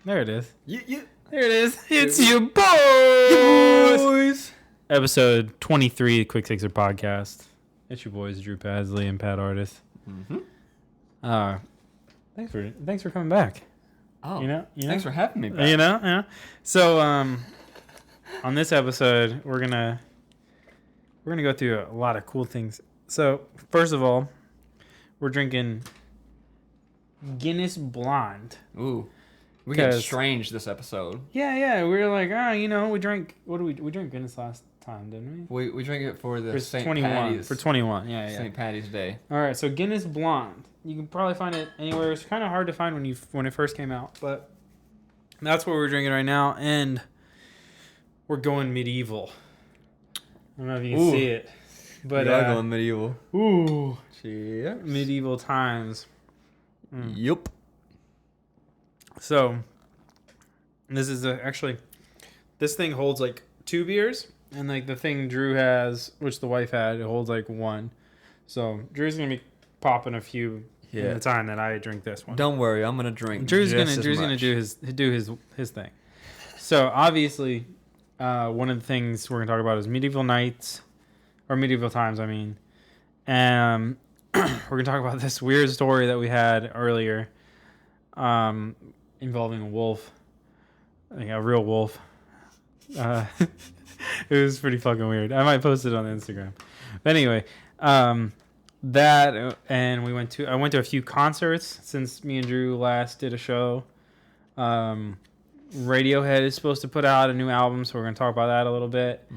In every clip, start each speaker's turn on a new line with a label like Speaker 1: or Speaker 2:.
Speaker 1: There it is.
Speaker 2: You.
Speaker 1: There it is. It's your boys.
Speaker 2: Boys.
Speaker 1: Episode 23, Quick Sixer Podcast. It's your boys, Drew Pasley and Pat Artist. Thanks for coming back.
Speaker 2: Oh,
Speaker 1: you know?
Speaker 2: Thanks for having me back.
Speaker 1: Yeah. So, on this episode, we're gonna go through a lot of cool things. So, first of all, we're drinking Guinness Blonde.
Speaker 2: Ooh. We get strange this episode.
Speaker 1: Yeah. We were like, we drank. We drank Guinness last time, didn't we?
Speaker 2: We drank it for the St.
Speaker 1: 21.
Speaker 2: Patty's.
Speaker 1: For 21, yeah.
Speaker 2: St. Patty's Day.
Speaker 1: All right, so Guinness Blonde. You can probably find it anywhere. It's kind of hard to find when it first came out, but that's what we're drinking right now, and we're going medieval. I don't know if you can see it, but
Speaker 2: we are going medieval.
Speaker 1: Ooh,
Speaker 2: Cheers.
Speaker 1: Medieval times.
Speaker 2: Yup.
Speaker 1: So, this is actually, this thing holds like 2 beers, and like the thing Drew has, which the wife had, it holds like 1. So Drew's gonna be popping a few in the time that I drink this one.
Speaker 2: Don't worry, I'm gonna drink.
Speaker 1: Drew's gonna do his thing. So obviously, one of the things we're gonna talk about is medieval nights, or medieval times. I mean, and we're gonna talk about this weird story that we had earlier. Involving a wolf, like a real wolf. It was pretty fucking weird. I might post it on Instagram. But anyway, that and I went to a few concerts since me and Drew last did a show. Radiohead is supposed to put out a new album, so we're gonna talk about that a little bit,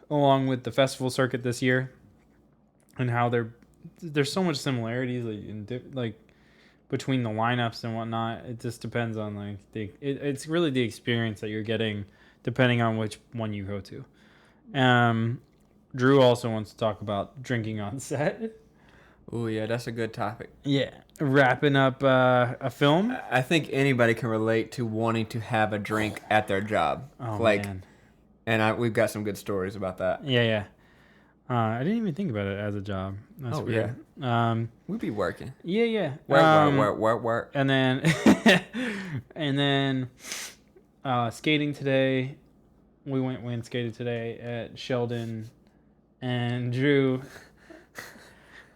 Speaker 1: along with the festival circuit this year, and how there's so much similarities like between the lineups and whatnot. It just depends on it's really the experience that you're getting depending on which one you go to. Drew also wants to talk about drinking on set.
Speaker 2: Oh yeah, that's a good topic.
Speaker 1: Yeah, wrapping up a film.
Speaker 2: I think anybody can relate to wanting to have a drink at their job.
Speaker 1: Oh man.
Speaker 2: And we've got some good stories about that.
Speaker 1: Yeah. I didn't even think about it as a job. That's weird.
Speaker 2: Yeah. We'd be working.
Speaker 1: Yeah.
Speaker 2: Work.
Speaker 1: And then skating today. We went and skated today at Sheldon, and Drew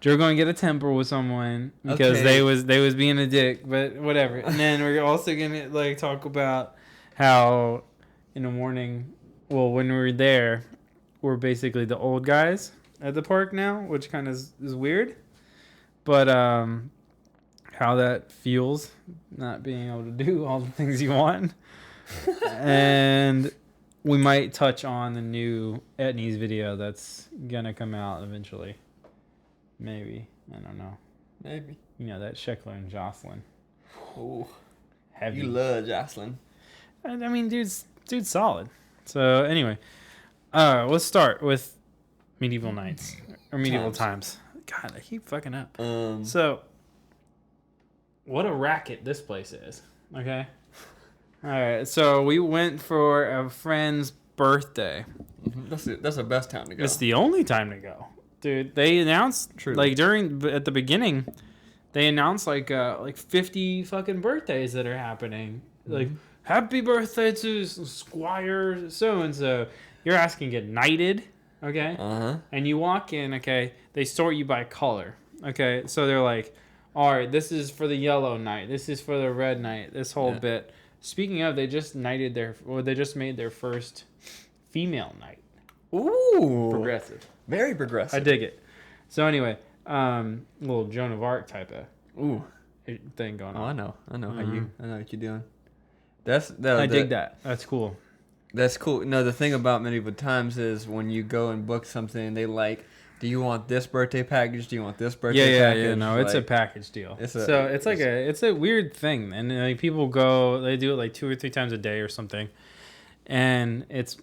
Speaker 1: going to get a temper with someone because they was being a dick, but whatever. And then we're also going to talk about how in the morning, well, when we were there, we're basically the old guys at the park now, which kind of is weird. But how that feels, not being able to do all the things you want. And we might touch on the new Etnies video that's going to come out eventually. Maybe. I don't know.
Speaker 2: Maybe.
Speaker 1: You know, that Sheckler and Jocelyn.
Speaker 2: Oh,
Speaker 1: heavy.
Speaker 2: You love Jocelyn.
Speaker 1: I mean, dude's solid. So, anyway. Let's start with medieval nights or medieval times. God, I keep fucking up. So, what a racket this place is. Okay. All right. So we went for a friend's birthday.
Speaker 2: That's the best time to go.
Speaker 1: It's the only time to go, dude. They announced at the beginning, they announced 50 fucking birthdays that are happening. Like, happy birthday to Squire so and so. You're asking to get knighted, okay? And you walk in, okay? They sort you by color, okay? So they're like, all right, this is for the yellow knight. This is for the red knight. This whole bit. Speaking of, they just made their first female knight.
Speaker 2: Ooh.
Speaker 1: Progressive.
Speaker 2: Very progressive.
Speaker 1: I dig it. So anyway, little Joan of Arc type of thing going on.
Speaker 2: I know how I know what you're doing.
Speaker 1: I dig that. That's cool.
Speaker 2: That's cool. No, the thing about medieval times is when you go and book something, they do you want this birthday package? Do you want this birthday package?
Speaker 1: Yeah. No, it's a package deal. It's a weird thing, and people go, they do it 2 or 3 times a day or something, and it's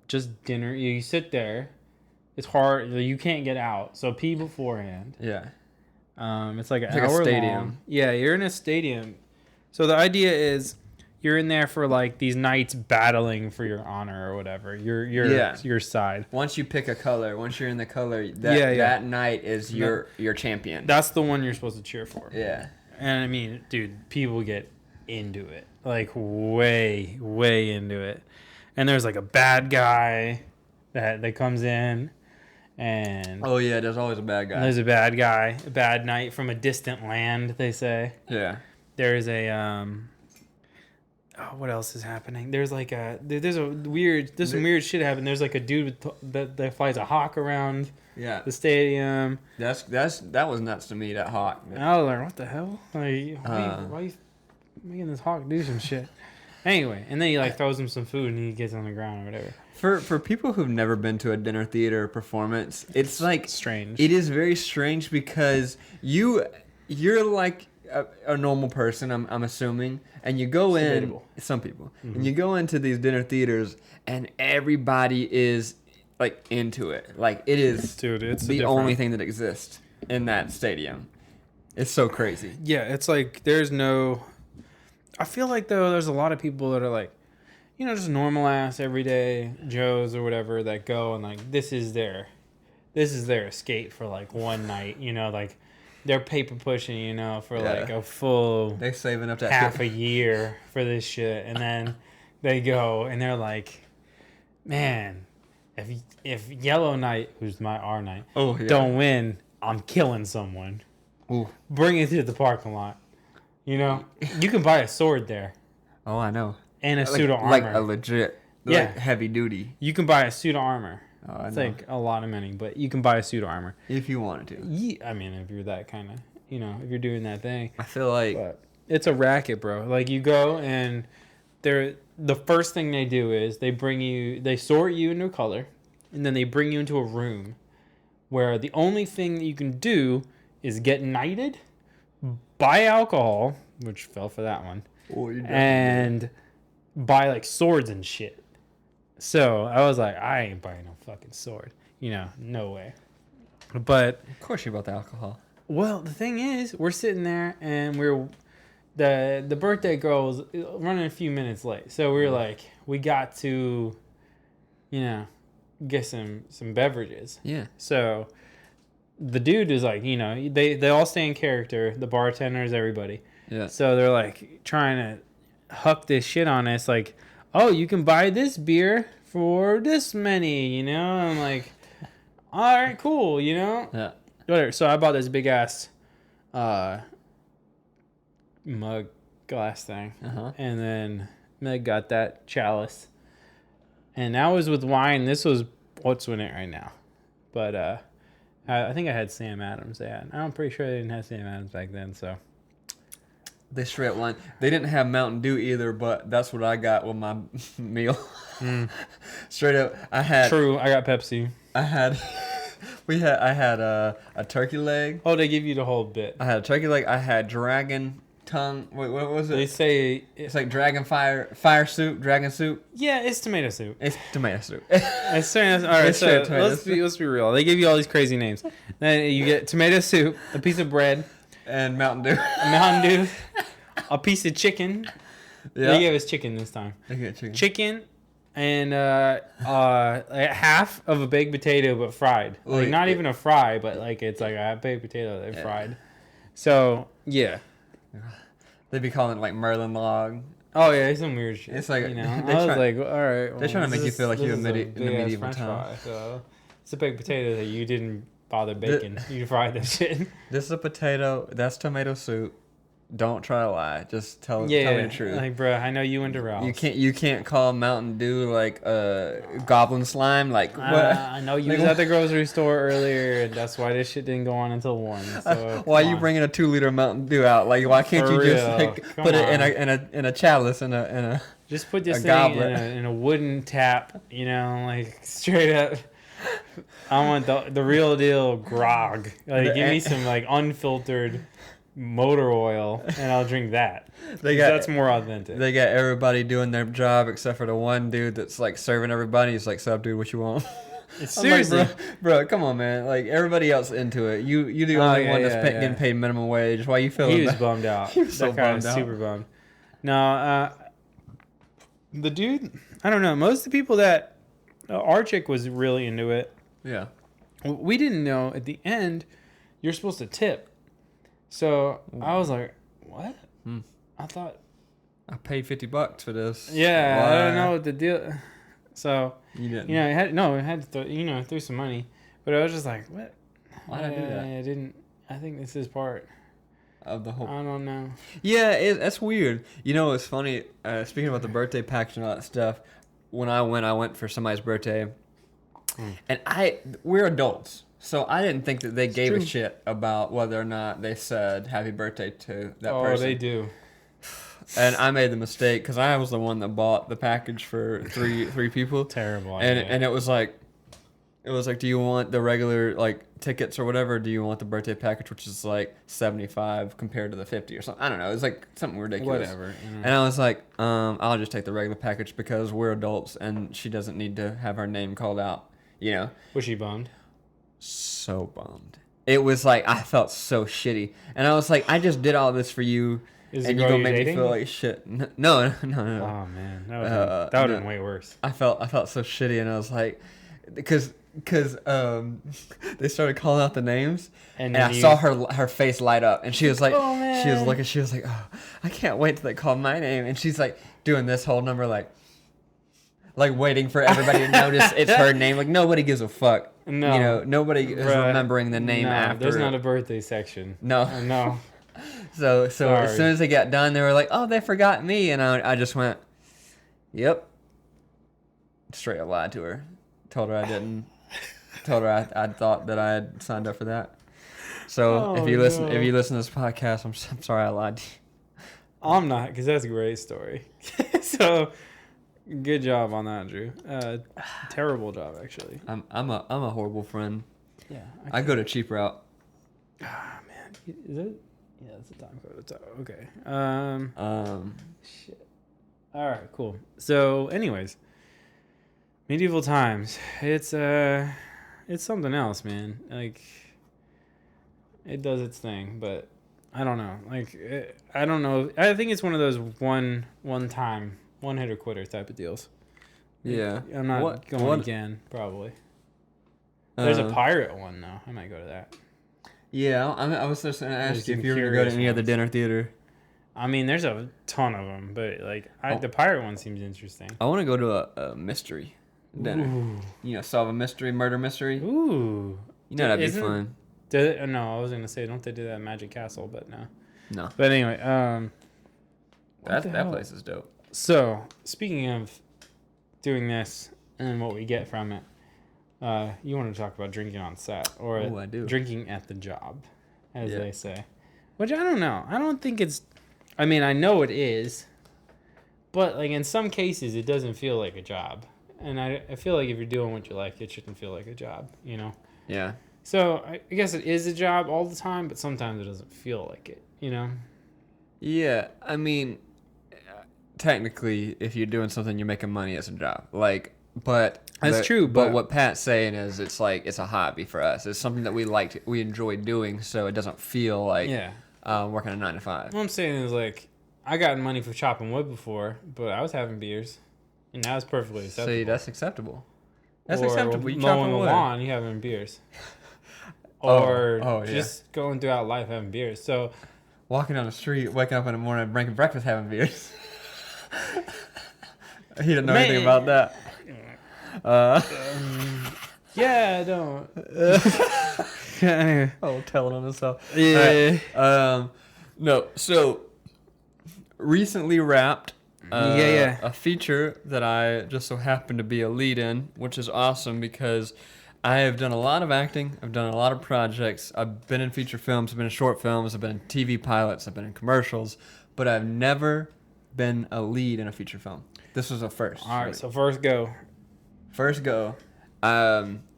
Speaker 1: just dinner. You sit there. It's hard. You can't get out, so pee beforehand.
Speaker 2: Yeah.
Speaker 1: It's like an hour
Speaker 2: stadium.
Speaker 1: long. Yeah, you're in a stadium. So the idea is, you're in there for these knights battling for your honor or whatever. Your side.
Speaker 2: Once you pick a color, once you're in the color, that knight is your champion.
Speaker 1: That's the one you're supposed to cheer for.
Speaker 2: Yeah.
Speaker 1: And I mean, dude, people get into it. like way, way into it. And there's like a bad guy that comes in, and
Speaker 2: Oh yeah, there's always a bad guy.
Speaker 1: there's a bad guy, a bad knight from a distant land. They say
Speaker 2: Yeah.
Speaker 1: there's a what else is happening? There's like there's some weird shit happening. There's like a dude that flies a hawk around
Speaker 2: Yeah.
Speaker 1: the stadium.
Speaker 2: That was nuts to me. That hawk.
Speaker 1: And I was like, what the hell? Like, why you making this hawk do some shit? Anyway, and then he like throws him some food and he gets on the ground or whatever.
Speaker 2: For people who've never been to a dinner theater performance, it's like
Speaker 1: Strange.
Speaker 2: It is very strange because you're like a normal person, I'm assuming, and you go in.
Speaker 1: Debatable.
Speaker 2: Some people,
Speaker 1: Mm-hmm.
Speaker 2: and you go into these dinner theaters, and everybody is like into it. Like it is,
Speaker 1: Dude, it's
Speaker 2: the only thing that exists in that stadium. It's so crazy.
Speaker 1: Yeah, it's like there's no. I feel like though there's a lot of people that are like, just normal ass everyday Joes or whatever that go and like this is their escape for like one night. Like they're paper pushing. For like a full
Speaker 2: They're saving up that
Speaker 1: half a year for this shit, and then they go and they're like, man, if Yellow Knight, who's our Knight, don't win, I'm killing someone.
Speaker 2: Ooh.
Speaker 1: Bring it to the parking lot. You can buy a sword there
Speaker 2: Oh, I know.
Speaker 1: and a
Speaker 2: Like,
Speaker 1: suit of armor.
Speaker 2: like a legit,
Speaker 1: Yeah.
Speaker 2: like heavy duty.
Speaker 1: You can buy a suit of armor.
Speaker 2: Oh, I
Speaker 1: It's
Speaker 2: know.
Speaker 1: like a lot of money, but you can buy a suit of armor.
Speaker 2: If you wanted to.
Speaker 1: I mean, if you're that kind of, if you're doing that thing.
Speaker 2: I feel like
Speaker 1: But it's a racket, bro. Like you go and the first thing they do is they sort you into a color, and then they bring you into a room where the only thing that you can do is get knighted, buy alcohol, which fell for that one, and buy like swords and shit. So I was like, I ain't buying no fucking sword. No way. But
Speaker 2: of course you bought the alcohol.
Speaker 1: well, the thing is, we're sitting there and the birthday girl was running a few minutes late. So we were like, we got to, get some beverages.
Speaker 2: Yeah.
Speaker 1: So the dude is like, they all stay in character, the bartenders, everybody.
Speaker 2: Yeah.
Speaker 1: So they're like trying to huck this shit on us, like, oh, you can buy this beer for this many, I'm like, all right, cool,
Speaker 2: Yeah.
Speaker 1: whatever. So I bought this big ass mug glass thing, and then Meg got that chalice, and that was with wine. This was what's in it right now, but I think I had Sam Adams. I'm pretty sure they didn't have Sam Adams back then. So
Speaker 2: They straight up line. They didn't have Mountain Dew either, but that's what I got with my meal. Straight up, I had.
Speaker 1: True, I got Pepsi.
Speaker 2: I had. I had a turkey leg.
Speaker 1: Oh, they give you the whole bit.
Speaker 2: I had a turkey leg. I had dragon tongue. Wait, what was it?
Speaker 1: They say
Speaker 2: It's like dragon fire soup, dragon soup.
Speaker 1: yeah, it's tomato soup.
Speaker 2: It's tomato soup.
Speaker 1: It's all right.
Speaker 2: It's
Speaker 1: So
Speaker 2: tomato
Speaker 1: let's be real. They give you all these crazy names. Then you get tomato soup, a piece of bread,
Speaker 2: And Mountain Dew.
Speaker 1: a Mountain Dew, a piece of chicken.
Speaker 2: Yeah.
Speaker 1: They gave us chicken this time.
Speaker 2: They get chicken.
Speaker 1: Chicken and like half of a baked potato, but fried. Like
Speaker 2: Wait,
Speaker 1: not even a fry, but like it's like a baked potato that fried. So yeah.
Speaker 2: They be calling it like Merlin log.
Speaker 1: Oh yeah, it's some weird shit.
Speaker 2: It's like-
Speaker 1: I
Speaker 2: they
Speaker 1: was
Speaker 2: try-
Speaker 1: like, all right. Well,
Speaker 2: they're trying to make you feel like you're in the
Speaker 1: big-ass
Speaker 2: medieval
Speaker 1: French
Speaker 2: time.
Speaker 1: fry, so it's a baked potato that you didn't bother baking. You fried that shit.
Speaker 2: This is a potato. That's tomato soup. Don't try to lie. Just tell me the truth.
Speaker 1: Like, bro, I know you went to Ralph's.
Speaker 2: You can't call Mountain Dew like goblin slime. Like what?
Speaker 1: I know you
Speaker 2: Like,
Speaker 1: was at the grocery store earlier, and that's why this shit didn't go on until 1. So
Speaker 2: why are
Speaker 1: come
Speaker 2: you
Speaker 1: on.
Speaker 2: bringing a 2-liter Mountain Dew out? Like why can't
Speaker 1: For
Speaker 2: you just
Speaker 1: real.
Speaker 2: like
Speaker 1: Come
Speaker 2: put it
Speaker 1: on.
Speaker 2: in a chalice in a
Speaker 1: Just put this
Speaker 2: a
Speaker 1: thing
Speaker 2: goblet.
Speaker 1: in a wooden tap, like straight up. I want the real deal grog. Like, give me some like unfiltered motor oil, and I'll drink that. That's more authentic.
Speaker 2: They got everybody doing their job except for the one dude that's like serving everybody. He's like, "Sup, dude? What you want?"
Speaker 1: Seriously,
Speaker 2: I'm like, bro, come on, man. Like everybody else into it. You the only one that's getting paid minimum wage. Why you feeling?
Speaker 1: He was
Speaker 2: that?
Speaker 1: bummed out.
Speaker 2: He was so
Speaker 1: that guy
Speaker 2: bummed
Speaker 1: was
Speaker 2: out.
Speaker 1: super bummed. No, the dude. I don't know. Most of the people that our chick was really into it.
Speaker 2: Yeah.
Speaker 1: We didn't know at the end you're supposed to tip. So I was like, what? I thought
Speaker 2: I paid $50 for this.
Speaker 1: Yeah,
Speaker 2: Why?
Speaker 1: I don't know what the deal. So
Speaker 2: You didn't.
Speaker 1: I had to throw some money, but I was just like, what?
Speaker 2: Why did I do that?
Speaker 1: I didn't. I think this is part
Speaker 2: Of the whole.
Speaker 1: I don't know.
Speaker 2: Yeah, that's weird. It's funny. Speaking about the birthday package and all that stuff, when I went for somebody's birthday, and we're adults, so I didn't think that they gave a shit about whether or not they said happy birthday to that person.
Speaker 1: Oh, they do.
Speaker 2: And I made the mistake because I was the one that bought the package for three people.
Speaker 1: Terrible idea.
Speaker 2: And it was like, do you want the regular like tickets or whatever? Or do you want the birthday package, which is like 75 compared to the 50 or something? I don't know. It was like something ridiculous.
Speaker 1: Whatever.
Speaker 2: And I was like, I'll just take the regular package because we're adults and she doesn't need to have her name called out.
Speaker 1: Was she bummed?
Speaker 2: So bummed. It was like I felt so shitty, and I was like, I just did all this for you. And you gonna make me feel like shit? No.
Speaker 1: Oh man, that would have been way worse.
Speaker 2: I felt so shitty, and I was like, because they started calling out the names, and I saw her face light up, and she was like,
Speaker 1: oh, man.
Speaker 2: she was like, oh, I can't wait till they call my name, and she's like doing this whole number like waiting for everybody to notice it's her name. Like nobody gives a fuck.
Speaker 1: No,
Speaker 2: nobody is remembering the name after.
Speaker 1: There's not a birthday section.
Speaker 2: No.
Speaker 1: No.
Speaker 2: So as soon as they got done, they were like, "Oh, they forgot me," and I just went, "Yep." Straight up lied to her. Told her I didn't. Told her I thought that I had signed up for that. So if you listen to this podcast, I'm sorry I lied to you.
Speaker 1: I'm not, because that's a great story. So good job on that, Drew. Terrible job, actually.
Speaker 2: I'm a horrible friend.
Speaker 1: Yeah.
Speaker 2: I go to cheap route.
Speaker 1: Ah man, is it? Yeah, it's a time code. Okay. Shit. All right, cool. So, anyways, medieval times. It's something else, man. Like, it does its thing, but I don't know. I don't know. I think it's one of those one time, one hitter quitter type of deals.
Speaker 2: Yeah.
Speaker 1: I'm not going again, probably. There's a pirate one though. I might go to that.
Speaker 2: Yeah, I was just going to ask you if you were going to go to any other dinner theater.
Speaker 1: I mean, there's a ton of them, but the pirate one seems interesting.
Speaker 2: I want to go to a mystery dinner.
Speaker 1: Ooh.
Speaker 2: Solve a murder mystery.
Speaker 1: Ooh.
Speaker 2: That'd be fun.
Speaker 1: No, I was going to say, don't they do that at Magic Castle, but no.
Speaker 2: No.
Speaker 1: But anyway,
Speaker 2: that place is dope.
Speaker 1: So, speaking of doing this and what we get from it, you want to talk about drinking on set or
Speaker 2: I do.
Speaker 1: Drinking at the job, as they say. Which I don't know. I don't think it's... I mean, I know it is, but like in some cases, it doesn't feel like a job. And I feel like if you're doing what you like, it shouldn't feel like a job,
Speaker 2: Yeah.
Speaker 1: So I guess it is a job all the time, but sometimes it doesn't feel like it,
Speaker 2: Yeah, I mean, technically, if you're doing something, you're making money as a job. But
Speaker 1: that's true.
Speaker 2: But what Pat's saying is, it's like it's a hobby for us. It's something that we enjoy doing, so it doesn't feel like working a 9 to 5.
Speaker 1: What I'm saying is like I got money for chopping wood before, but I was having beers, and that was perfectly acceptable.
Speaker 2: See, that's acceptable. That's
Speaker 1: or
Speaker 2: acceptable. You
Speaker 1: mowing the
Speaker 2: wood.
Speaker 1: lawn, you having beers, or just going throughout life having beers. So
Speaker 2: walking down the street, waking up in the morning, making breakfast, having beers. He didn't know anything about that.
Speaker 1: Yeah, I don't.
Speaker 2: Oh, telling on himself.
Speaker 1: Yeah.
Speaker 2: Right. No. So recently wrapped. A feature that I just so happened to be a lead in, which is awesome because I have done a lot of acting. I've done a lot of projects. I've been in feature films. I've been in short films. I've been in TV pilots. I've been in commercials, but I've never been a lead in a feature film. This was a first.
Speaker 1: All right. So first go.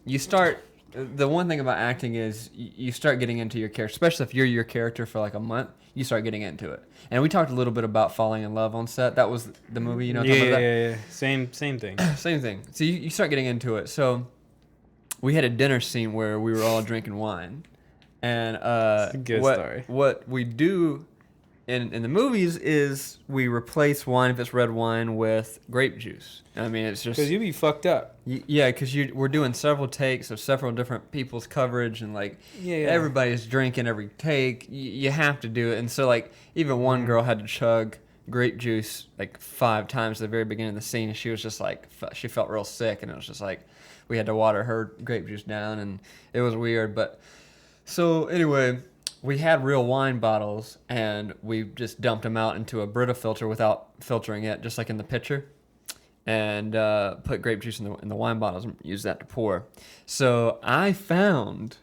Speaker 2: You start. The one thing about acting is you start getting into your character, especially if you're your character for like a month. You start getting into it. And we talked a little bit about falling in love on set. That was the movie,
Speaker 1: Yeah. Same thing.
Speaker 2: Same thing. So you start getting into it. So we had a dinner scene where we were all drinking wine. And
Speaker 1: it's a good story.
Speaker 2: What we do in the movies is we replace wine, if it's red wine, with grape juice. I mean, it's just...
Speaker 1: Because you'd be fucked up.
Speaker 2: Yeah, because we're doing several takes of several different people's coverage, and everybody's drinking every take. You have to do it. And so, even one girl had to chug, grape juice like 5 times at the very beginning of the scene, and she was just like, she felt real sick, and it was just like we had to water her grape juice down, and it was weird. But so anyway, we had real wine bottles, and we just dumped them out into a Brita filter without filtering it, just like in the pitcher, and put grape juice in the wine bottles and use that to pour. So I found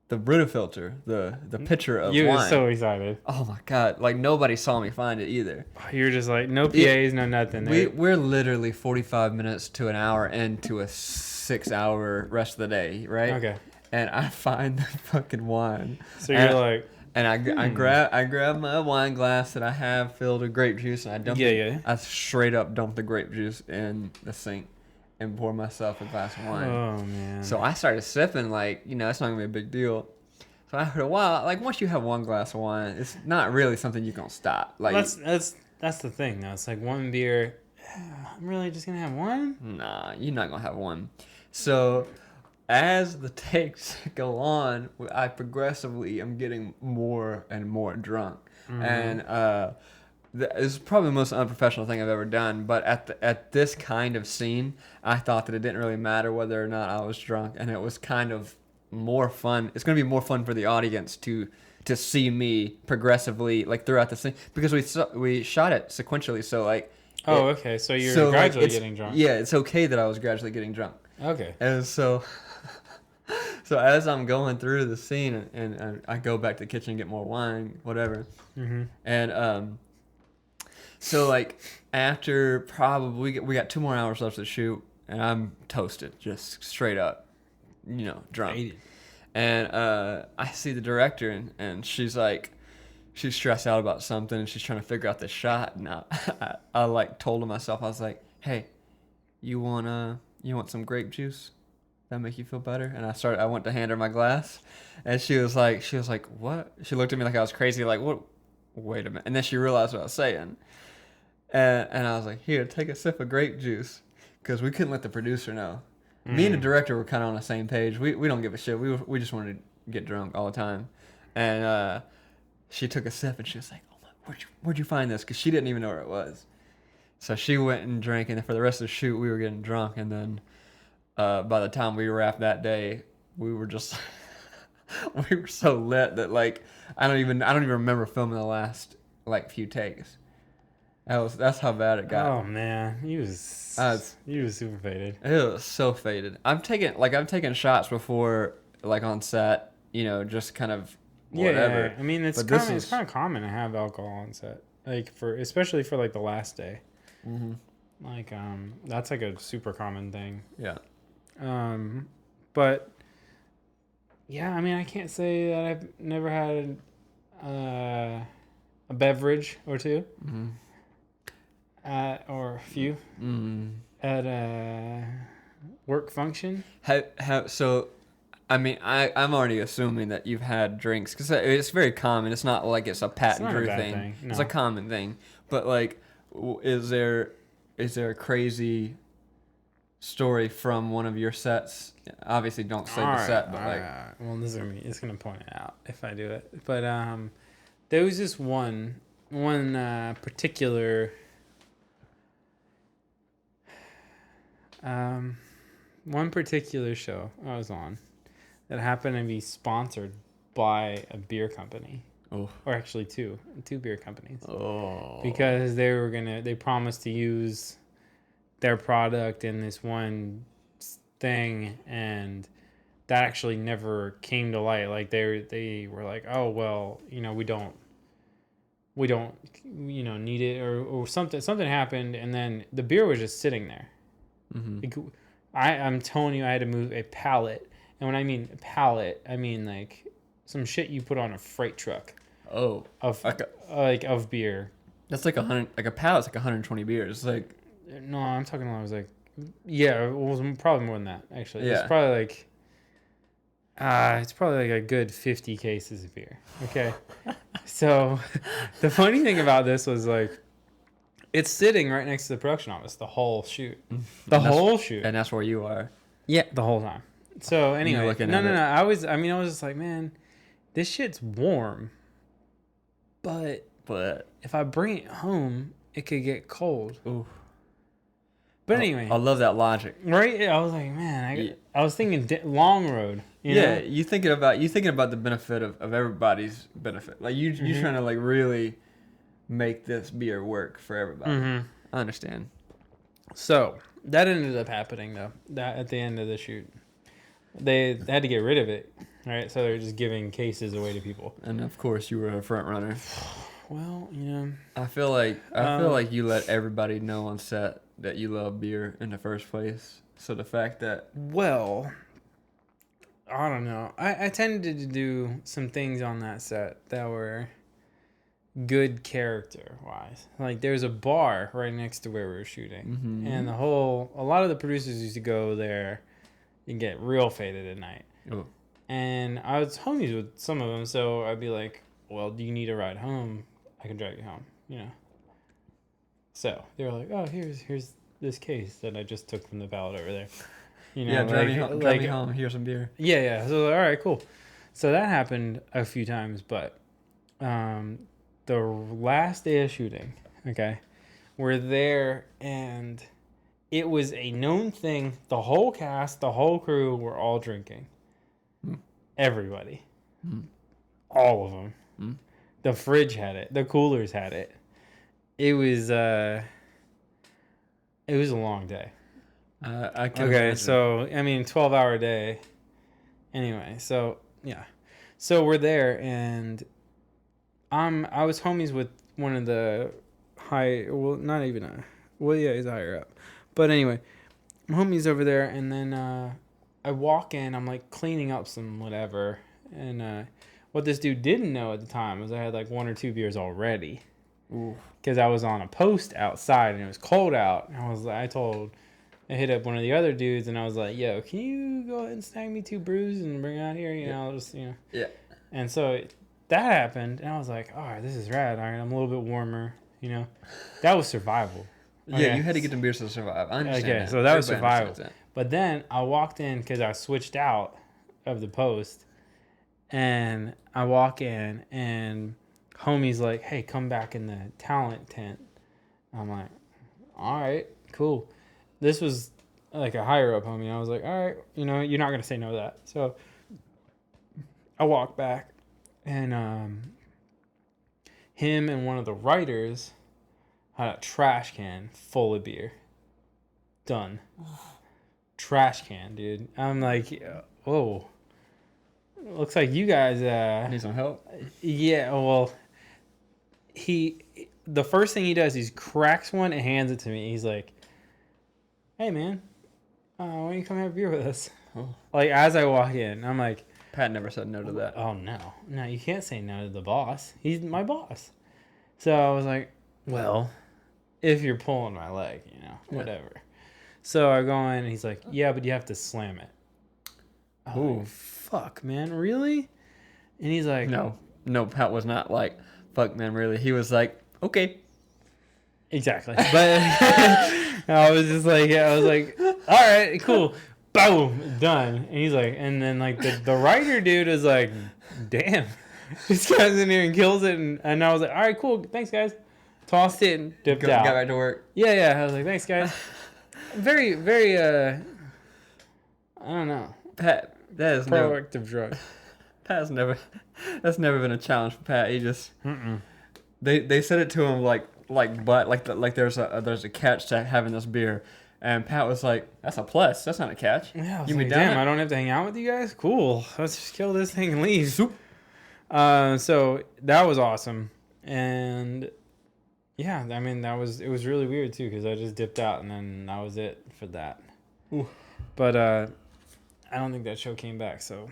Speaker 2: the Brita filter, the pitcher of wine.
Speaker 1: You were so excited.
Speaker 2: Oh my God. Like nobody saw me find it either.
Speaker 1: You were just like, no PAs, no nothing.
Speaker 2: We're literally 45 minutes to an hour into a 6-hour rest of the day, right? Okay. And I find the fucking wine.
Speaker 1: So you're like...
Speaker 2: And I grab my wine glass that I have filled with grape juice, and I straight up dump the grape juice in the sink and pour myself a glass of wine.
Speaker 1: Oh man!
Speaker 2: So I started sipping, like, you know, it's not gonna be a big deal. So after a while, like once you have one glass of wine, it's not really something you can stop. Like
Speaker 1: that's the thing though. It's like one beer. I'm really just gonna have one?
Speaker 2: Nah, you're not gonna have one. So as the takes go on, I progressively am getting more and more drunk, and this is probably the most unprofessional thing I've ever done. But at this kind of scene, I thought that it didn't really matter whether or not I was drunk, and it was kind of more fun. It's going to be more fun for the audience to see me progressively like throughout the scene, because we shot it sequentially. So like,
Speaker 1: okay, so you're gradually getting drunk.
Speaker 2: Yeah, it's okay that I was gradually getting drunk.
Speaker 1: Okay,
Speaker 2: and so as I'm going through the scene, and I go back to the kitchen and get more wine, whatever, and so like after probably we got 2 more hours left to shoot, and I'm toasted, just straight up, you know, drunk. And I see the director, and she's like, she's stressed out about something, and she's trying to figure out the shot. And I like told to myself, I was like, hey, you want some grape juice? That make you feel better? And I went to hand her my glass, and she was like, what? She looked at me like I was crazy, like, what? Wait a minute. And then she realized what I was saying. And I was like, here, take a sip of grape juice, because we couldn't let the producer know. Me and the director were kind of on the same page. We don't give a shit. We just wanted to get drunk all the time. And she took a sip, and she was like, oh my, where'd you find this? Because she didn't even know where it was. So she went and drank, and for the rest of the shoot, we were getting drunk. And then by the time we wrapped that day, we were just we were so lit that like I don't even remember filming the last like few takes. That's how bad it got.
Speaker 1: Oh man, you was super faded.
Speaker 2: It was so faded. I've taken shots before, like on set, you know, just kind of whatever.
Speaker 1: Yeah. I mean, it's kind of common to have alcohol on set, like especially for like the last day. Like that's like a super common thing.
Speaker 2: Yeah.
Speaker 1: But yeah, I mean, I can't say that I've never had a beverage or two. Or a few at a work function.
Speaker 2: So, I mean, I'm already assuming that you've had drinks, because it's very common. It's not like it's a Pat and Drew thing. No. It's a common thing. But like, is there a crazy story from one of your sets? Obviously, don't say the set, but like,
Speaker 1: well, it's gonna point it out if I do it. But there was this one particular. One particular show I was on that happened to be sponsored by a beer company.
Speaker 2: Oh.
Speaker 1: Or actually two beer companies.
Speaker 2: Oh.
Speaker 1: Because they promised to use their product in this one thing, and that actually never came to light. Like they were like, oh well, you know, we don't you know need it, or something happened, and then the beer was just sitting there. I'm telling you, I had to move a pallet, and when I mean a pallet, I mean like some shit you put on a freight truck.
Speaker 2: Oh,
Speaker 1: of beer.
Speaker 2: That's like 100. Like a pallet's like 120 beers. Like,
Speaker 1: no, I'm talking. I was like, yeah, it was probably more than that actually.
Speaker 2: Yeah.
Speaker 1: It's probably like a good 50 cases of beer. Okay, so the funny thing about this was like, it's sitting right next to the production office the whole shoot. Whole shoot.
Speaker 2: And that's where you are.
Speaker 1: Yeah, the whole time. So anyway, no. I was just like, man, this shit's warm, but
Speaker 2: But
Speaker 1: if I bring it home, it could get cold.
Speaker 2: Ooh.
Speaker 1: But anyway,
Speaker 2: I love that logic.
Speaker 1: Right? I was like, man, I was thinking long road. You know?
Speaker 2: You thinking about the benefit of everybody's benefit. Like you trying to like really make this beer work for everybody.
Speaker 1: Mm-hmm.
Speaker 2: I understand.
Speaker 1: So that ended up happening though. That at the end of the shoot, they had to get rid of it. Right? So they're just giving cases away to people.
Speaker 2: And of course, you were a front runner.
Speaker 1: Well,
Speaker 2: I feel like you let everybody know on set that you love beer in the first place. So the fact that
Speaker 1: I don't know. I tended to do some things on that set that were good character wise. Like there's a bar right next to where we were shooting, and a lot of the producers used to go there and get real faded at night.
Speaker 2: Oh.
Speaker 1: And I was homies with some of them, so I'd be like, "Well, do you need a ride home? I can drive you home." So they were like, "Oh, here's this case that I just took from the pallet over there."
Speaker 2: Drive me home. Here's some beer.
Speaker 1: Yeah. So all right, cool. So that happened a few times, but the last day of shooting, okay, we're there, and it was a known thing. The whole cast, the whole crew were all drinking. Everybody. All of them. The fridge had it. The coolers had it. It was a long day.
Speaker 2: I can imagine.
Speaker 1: So 12-hour day. Anyway, so yeah. So we're there, and I was homies with one of the he's higher up. But anyway, homies over there, and then I walk in, I'm like cleaning up some whatever, and what this dude didn't know at the time was I had like 1 or 2 beers already, because I was on a post outside and it was cold out. And I hit up one of the other dudes and I was like, "Yo, can you go ahead and snag me 2 brews and bring it out here? I'll just
Speaker 2: Yeah.
Speaker 1: And so that happened, and I was like, "All right, this is rad. All right, I'm a little bit warmer." That was survival. Okay?
Speaker 2: Yeah, you had to get the beers to survive. I understand.
Speaker 1: Okay, so that was survival. But then I walked in because I switched out of the post, and I walk in, and homie's like, "Hey, come back in the talent tent." I'm like, "All right, cool." This was like a higher up homie. I was like, "All right, you're not gonna say no to that." So I walk back, and him and one of the writers had a trash can full of beer. Done. Trash can, dude. I'm like, "Whoa. Looks like you guys
Speaker 2: need some help."
Speaker 1: Yeah, well, the first thing he does is cracks one and hands it to me. He's like, "Hey man, why don't you come have a beer with us?" Like as I walk in, I'm like,
Speaker 2: Pat never said no to that.
Speaker 1: "Oh no, you can't say no to the boss. He's my boss." So I was like, "Well, if you're pulling my leg, whatever." So I go in and he's like, "Yeah, but you have to slam it." Oh, like, fuck, man, really? And he's like,
Speaker 2: No, Pat was not like, "Fuck, man, really." He was like, "Okay."
Speaker 1: Exactly. But I was like, "All right, cool." Boom, done. And he's like, and then like the writer dude is like, "Damn, this guy's in here and kills it." And I was like, "All right, cool, thanks guys." Tossed it and dipped out.
Speaker 2: Got back to work.
Speaker 1: Yeah. I was like, "Thanks guys." Very, very. I don't know.
Speaker 2: Pat, that is
Speaker 1: proactive drug.
Speaker 2: That's never been a challenge for Pat. He just they said it to him like there's a catch to having this beer, and Pat was like, "That's a plus. That's not a catch."
Speaker 1: Yeah, I was like, "Damn, I don't have to hang out with you guys. Cool. Let's just kill this thing and leave."
Speaker 2: Soup.
Speaker 1: So that was awesome, and yeah, it was really weird too because I just dipped out and then that was it for that.
Speaker 2: Ooh.
Speaker 1: But I don't think that show came back, so.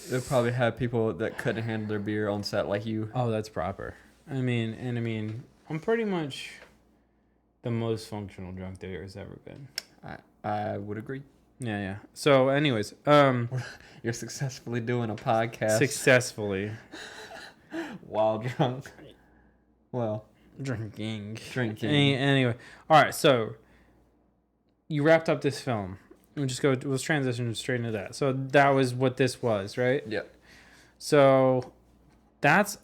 Speaker 2: They probably had people that couldn't handle their beer on set like you.
Speaker 1: Oh, that's proper. I'm pretty much the most functional drunk there's ever been.
Speaker 2: I would agree.
Speaker 1: Yeah. So, anyways,
Speaker 2: you're successfully doing a podcast.
Speaker 1: Successfully.
Speaker 2: While drunk. Well,
Speaker 1: drinking.
Speaker 2: Anyway,
Speaker 1: all right. So, you wrapped up this film. Let's transition straight into that. So that was what this was, right?
Speaker 2: Yep.
Speaker 1: So that's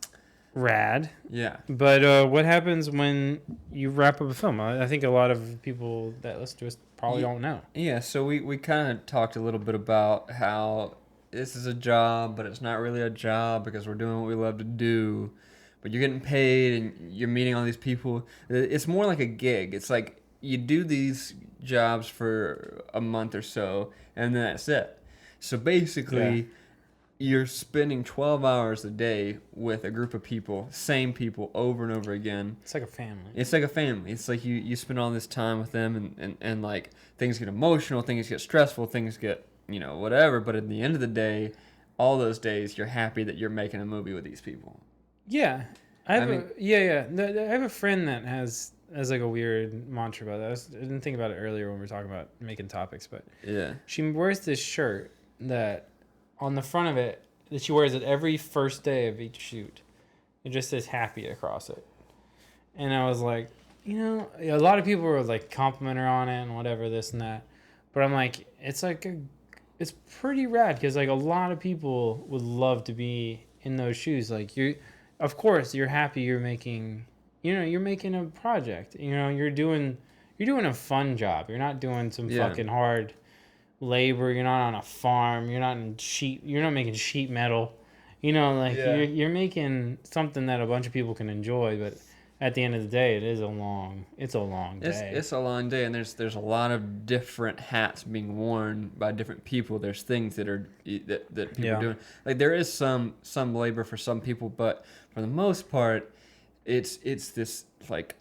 Speaker 1: rad.
Speaker 2: Yeah.
Speaker 1: But what happens when you wrap up a film? I think a lot of people that listen to us probably don't know.
Speaker 2: Yeah, so we kind of talked a little bit about how this is a job, but it's not really a job because we're doing what we love to do. But you're getting paid and you're meeting all these people. It's more like a gig. It's like you do these jobs for a month or so, and then that's it. So basically, you're spending 12 hours a day with a group of people, same people, over and over again.
Speaker 1: It's like a family.
Speaker 2: It's like a family. It's like you spend all this time with them, and like things get emotional, things get stressful, things get, whatever. But at the end of the day, all those days, you're happy that you're making a movie with these people.
Speaker 1: Yeah. I have a friend that has like a weird mantra about that. I didn't think about it earlier when we were talking about making topics, but
Speaker 2: yeah,
Speaker 1: she wears this shirt that on the front of it, that she wears it every first day of each shoot. It just says happy across it. And I was like, a lot of people were like complimenting her on it and whatever, this and that. But I'm like, it's pretty rad because like a lot of people would love to be in those shoes. Like of course you're happy you're making, you're making a project. You're doing a fun job. You're not doing some fucking hard labor. You're not on a farm. You're not making sheet metal. You're making something that a bunch of people can enjoy. But at the end of the day, it's a long day.
Speaker 2: It's a long day, and there's a lot of different hats being worn by different people. There's things that people are doing. Like there is some labor for some people, but for the most part, it's this like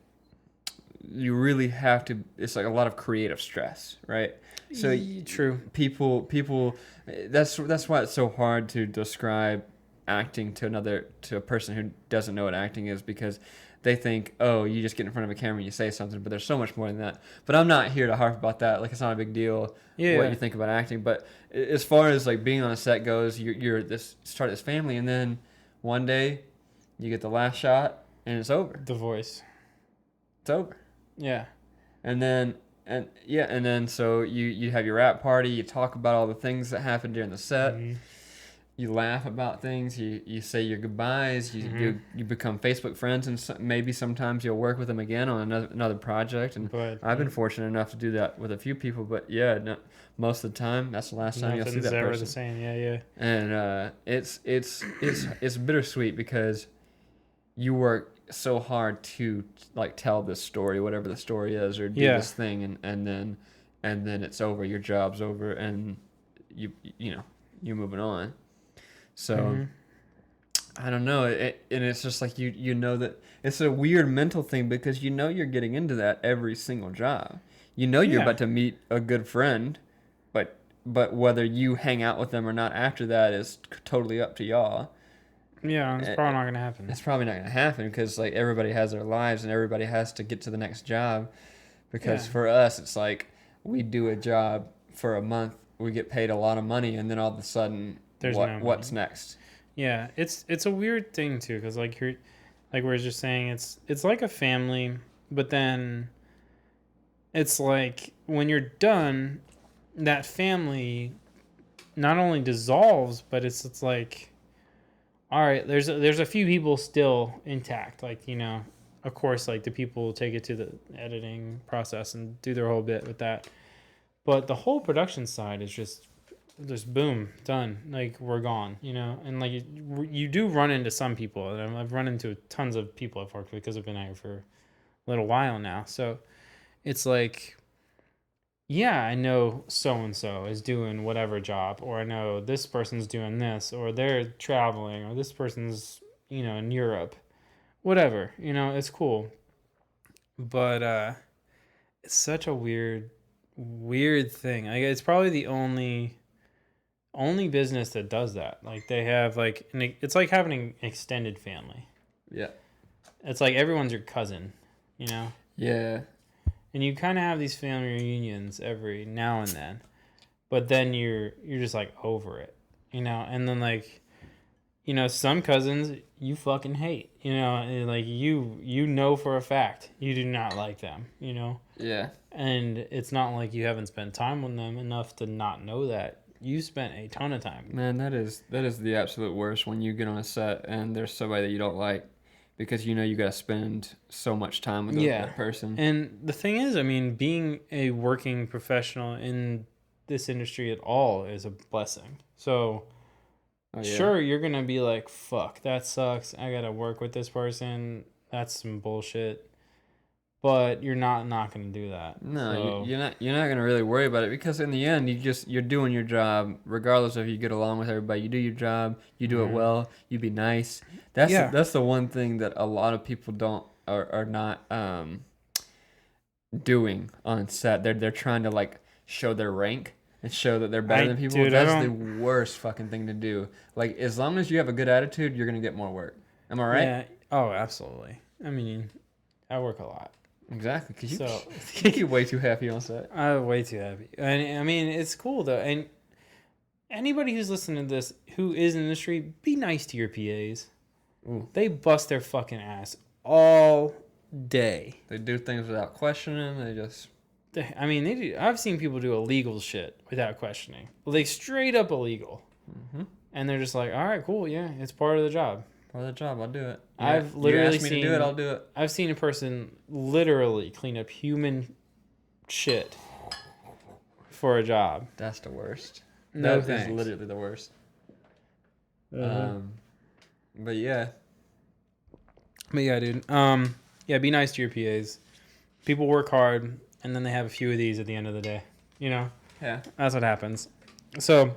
Speaker 2: you really have to. It's like a lot of creative stress, right? So
Speaker 1: true.
Speaker 2: People. That's why it's so hard to describe acting to a person who doesn't know what acting is, because they think, oh, you just get in front of a camera and you say something, but there's so much more than that. But I'm not here to harp about that. Like, it's not a big deal what you think about acting. But as far as like being on a set goes, you're start this family, and then one day you get the last shot and it's over.
Speaker 1: The voice.
Speaker 2: It's over.
Speaker 1: Yeah.
Speaker 2: And then so you have your wrap party. You talk about all the things that happened during the set. Mm-hmm. You laugh about things. You say your goodbyes. You become Facebook friends, and maybe sometimes you'll work with them again on another project. And I've been fortunate enough to do that with a few people. But most of the time, that's the last time you'll see that person.
Speaker 1: Nothing's ever the same. Yeah.
Speaker 2: And it's bittersweet because you work so hard to like tell this story, whatever the story is, or do this thing, and then it's over. Your job's over, and you're moving on. So I don't know, and it's just like you know that it's a weird mental thing because you're getting into that every single job. You're about to meet a good friend, but whether you hang out with them or not after that is totally up to y'all.
Speaker 1: Yeah, it's probably not gonna happen.
Speaker 2: It's probably not gonna happen because like everybody has their lives and everybody has to get to the next job. Because for us, it's like we do a job for a month, we get paid a lot of money, and then all of a sudden, what's next?
Speaker 1: Yeah, it's a weird thing too, because like we were just saying, it's like a family, but then it's like when you're done, that family not only dissolves, but it's like, all right, there's a few people still intact, like of course, like the people take it to the editing process and do their whole bit with that, but the whole production side is just boom, done, like we're gone, and like you do run into some people, and I've run into tons of people I've worked with because I've been out for a little while now, so it's like, yeah, I know so-and-so is doing whatever job, or I know this person's doing this, or they're traveling, or this person's, in Europe, whatever, it's cool. But it's such a weird thing. Like, it's probably the only business that does that. Like, they have, like, it's like having an extended family.
Speaker 2: Yeah.
Speaker 1: It's like everyone's your cousin,
Speaker 2: Yeah.
Speaker 1: And you kind of have these family reunions every now and then, but then you're just like over it, and then like, some cousins you fucking hate, and like you for a fact you do not like them,
Speaker 2: Yeah.
Speaker 1: And it's not like you haven't spent time with them enough to not know that. You spent a ton of time.
Speaker 2: Man, that is the absolute worst when you get on a set and there's somebody that you don't like. because you know you got to spend so much time with that person.
Speaker 1: And the thing is, I mean, being a working professional in this industry at all is a blessing. So, sure, you're going to be like, fuck, that sucks. I got to work with this person. That's some bullshit. But you're not going to do that.
Speaker 2: No,
Speaker 1: so.
Speaker 2: you're not going to really worry about it, because in the end, you're doing your job regardless of if you get along with everybody. You do your job, you do it well, you be nice. That's the one thing that a lot of people are not doing on set. They're trying to like show their rank and show that they're better than people. Dude, that's the worst fucking thing to do. Like, as long as you have a good attitude, you're going to get more work. Am I right?
Speaker 1: Yeah. Oh, absolutely. I mean, I work a lot.
Speaker 2: Exactly, because you get way too happy on set.
Speaker 1: I'm way too happy. And I mean, it's cool, though. And anybody who's listening to this who is in the industry, be nice to your PAs. Ooh. They bust their fucking ass all day.
Speaker 2: They do things without questioning. They
Speaker 1: do. I've seen people do illegal shit without questioning. Like, straight up illegal. Mm-hmm. And they're just like, all right, cool, yeah, it's part of the job.
Speaker 2: Part of the job, I'll do it.
Speaker 1: I've literally
Speaker 2: asked me to do it, I'll do it.
Speaker 1: I've seen a person literally clean up human shit for a job.
Speaker 2: That's the worst.
Speaker 1: No,
Speaker 2: that is literally the worst. But yeah,
Speaker 1: dude. Be nice to your PAs. People work hard, and then they have a few of these at the end of the day. You know?
Speaker 2: Yeah.
Speaker 1: That's what happens. So,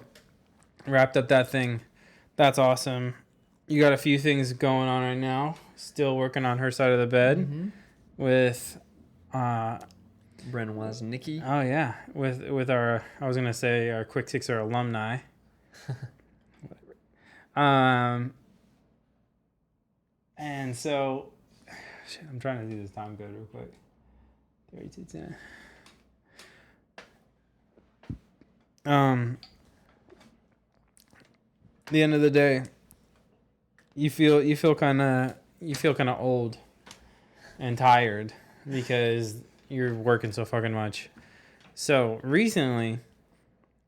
Speaker 1: wrapped up that thing. That's awesome. You got a few things going on right now. Still working on her side of the bed with
Speaker 2: Brennan Woznicki.
Speaker 1: Oh yeah, with our, I was gonna say our Quick Sixer alumni. And so, shit, I'm trying to do this time code real quick. 3210. The end of the day, you feel kind of old and tired because you're working so fucking much. So recently,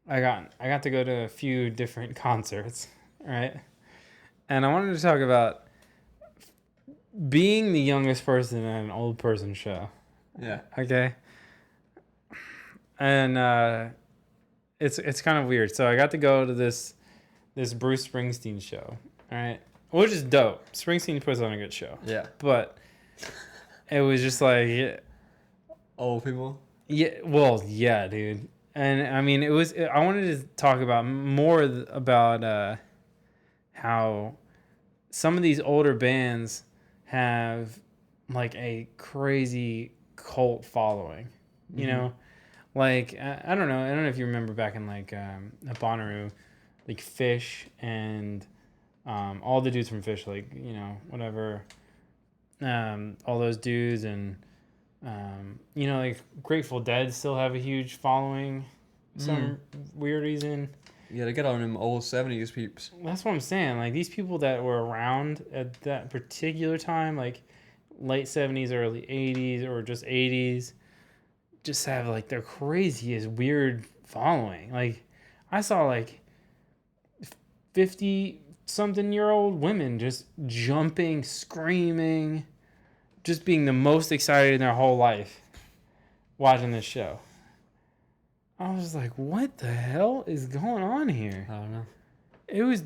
Speaker 1: I got to go to a few different concerts, right? And I wanted to talk about being the youngest person at an old person show.
Speaker 2: Yeah.
Speaker 1: Okay. And it's kind of weird. So I got to go to this Bruce Springsteen show, all right? Which is dope. Springsteen puts on a good show.
Speaker 2: Yeah.
Speaker 1: But it was just like...
Speaker 2: Old people?
Speaker 1: Yeah, well, yeah, dude. And, I mean, I wanted to talk about more about how some of these older bands have, like, a crazy cult following. You know? Like, I don't know. I don't know if you remember back in, like, Bonnaroo, like, Fish and... all the dudes from Fish, like, you know, whatever, all those dudes, and, you know, like, Grateful Dead still have a huge following, some weird reason.
Speaker 2: Yeah, they get on them old 70s peeps.
Speaker 1: That's what I'm saying. Like, these people that were around at that particular time, like, late 70s, early 80s, or just 80s, just have, like, their craziest weird following. Like, I saw, like, 50-something-year-old women just jumping, screaming, just being the most excited in their whole life watching this show. I was like, what the hell is going on here?
Speaker 2: I don't know.
Speaker 1: It was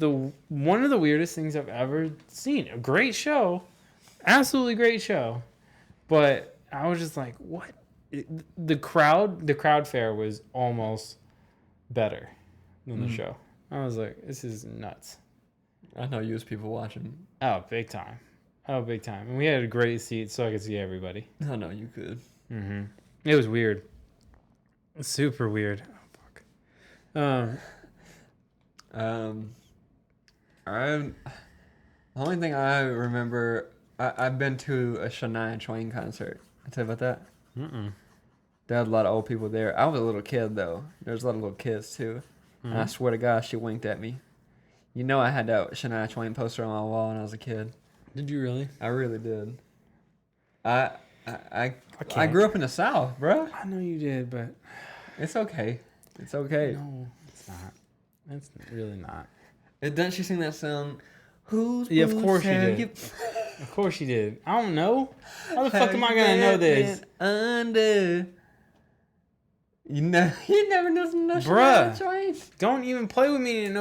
Speaker 1: one of the weirdest things I've ever seen. A great show. Absolutely great show. But I was just like, what? The crowd fare was almost better than the show. I was like, this is nuts.
Speaker 2: I know you as people watching.
Speaker 1: Oh, big time. And we had a great seat so I could see everybody.
Speaker 2: I know you could.
Speaker 1: Mm-hmm. It was weird. Super weird. Oh, fuck.
Speaker 2: The only thing I remember, I've been to a Shania Twain concert. I tell you about that?
Speaker 1: Mm-mm.
Speaker 2: There had a lot of old people there. I was a little kid, though. There was a lot of little kids, too. Mm-hmm. And I swear to God, she winked at me. You know I had that Shania Twain poster on my wall when I was a kid.
Speaker 1: Did you really?
Speaker 2: I really did. I grew up in the South, bro.
Speaker 1: I know you did, but...
Speaker 2: It's okay. It's okay.
Speaker 1: No, it's not. It's really not.
Speaker 2: Doesn't she sing that song? Who's
Speaker 1: yeah, of course she did. Of course you did. I don't know. How the fuck am I gonna know this?
Speaker 2: Under. You never know some
Speaker 1: Bruh, don't even play with me and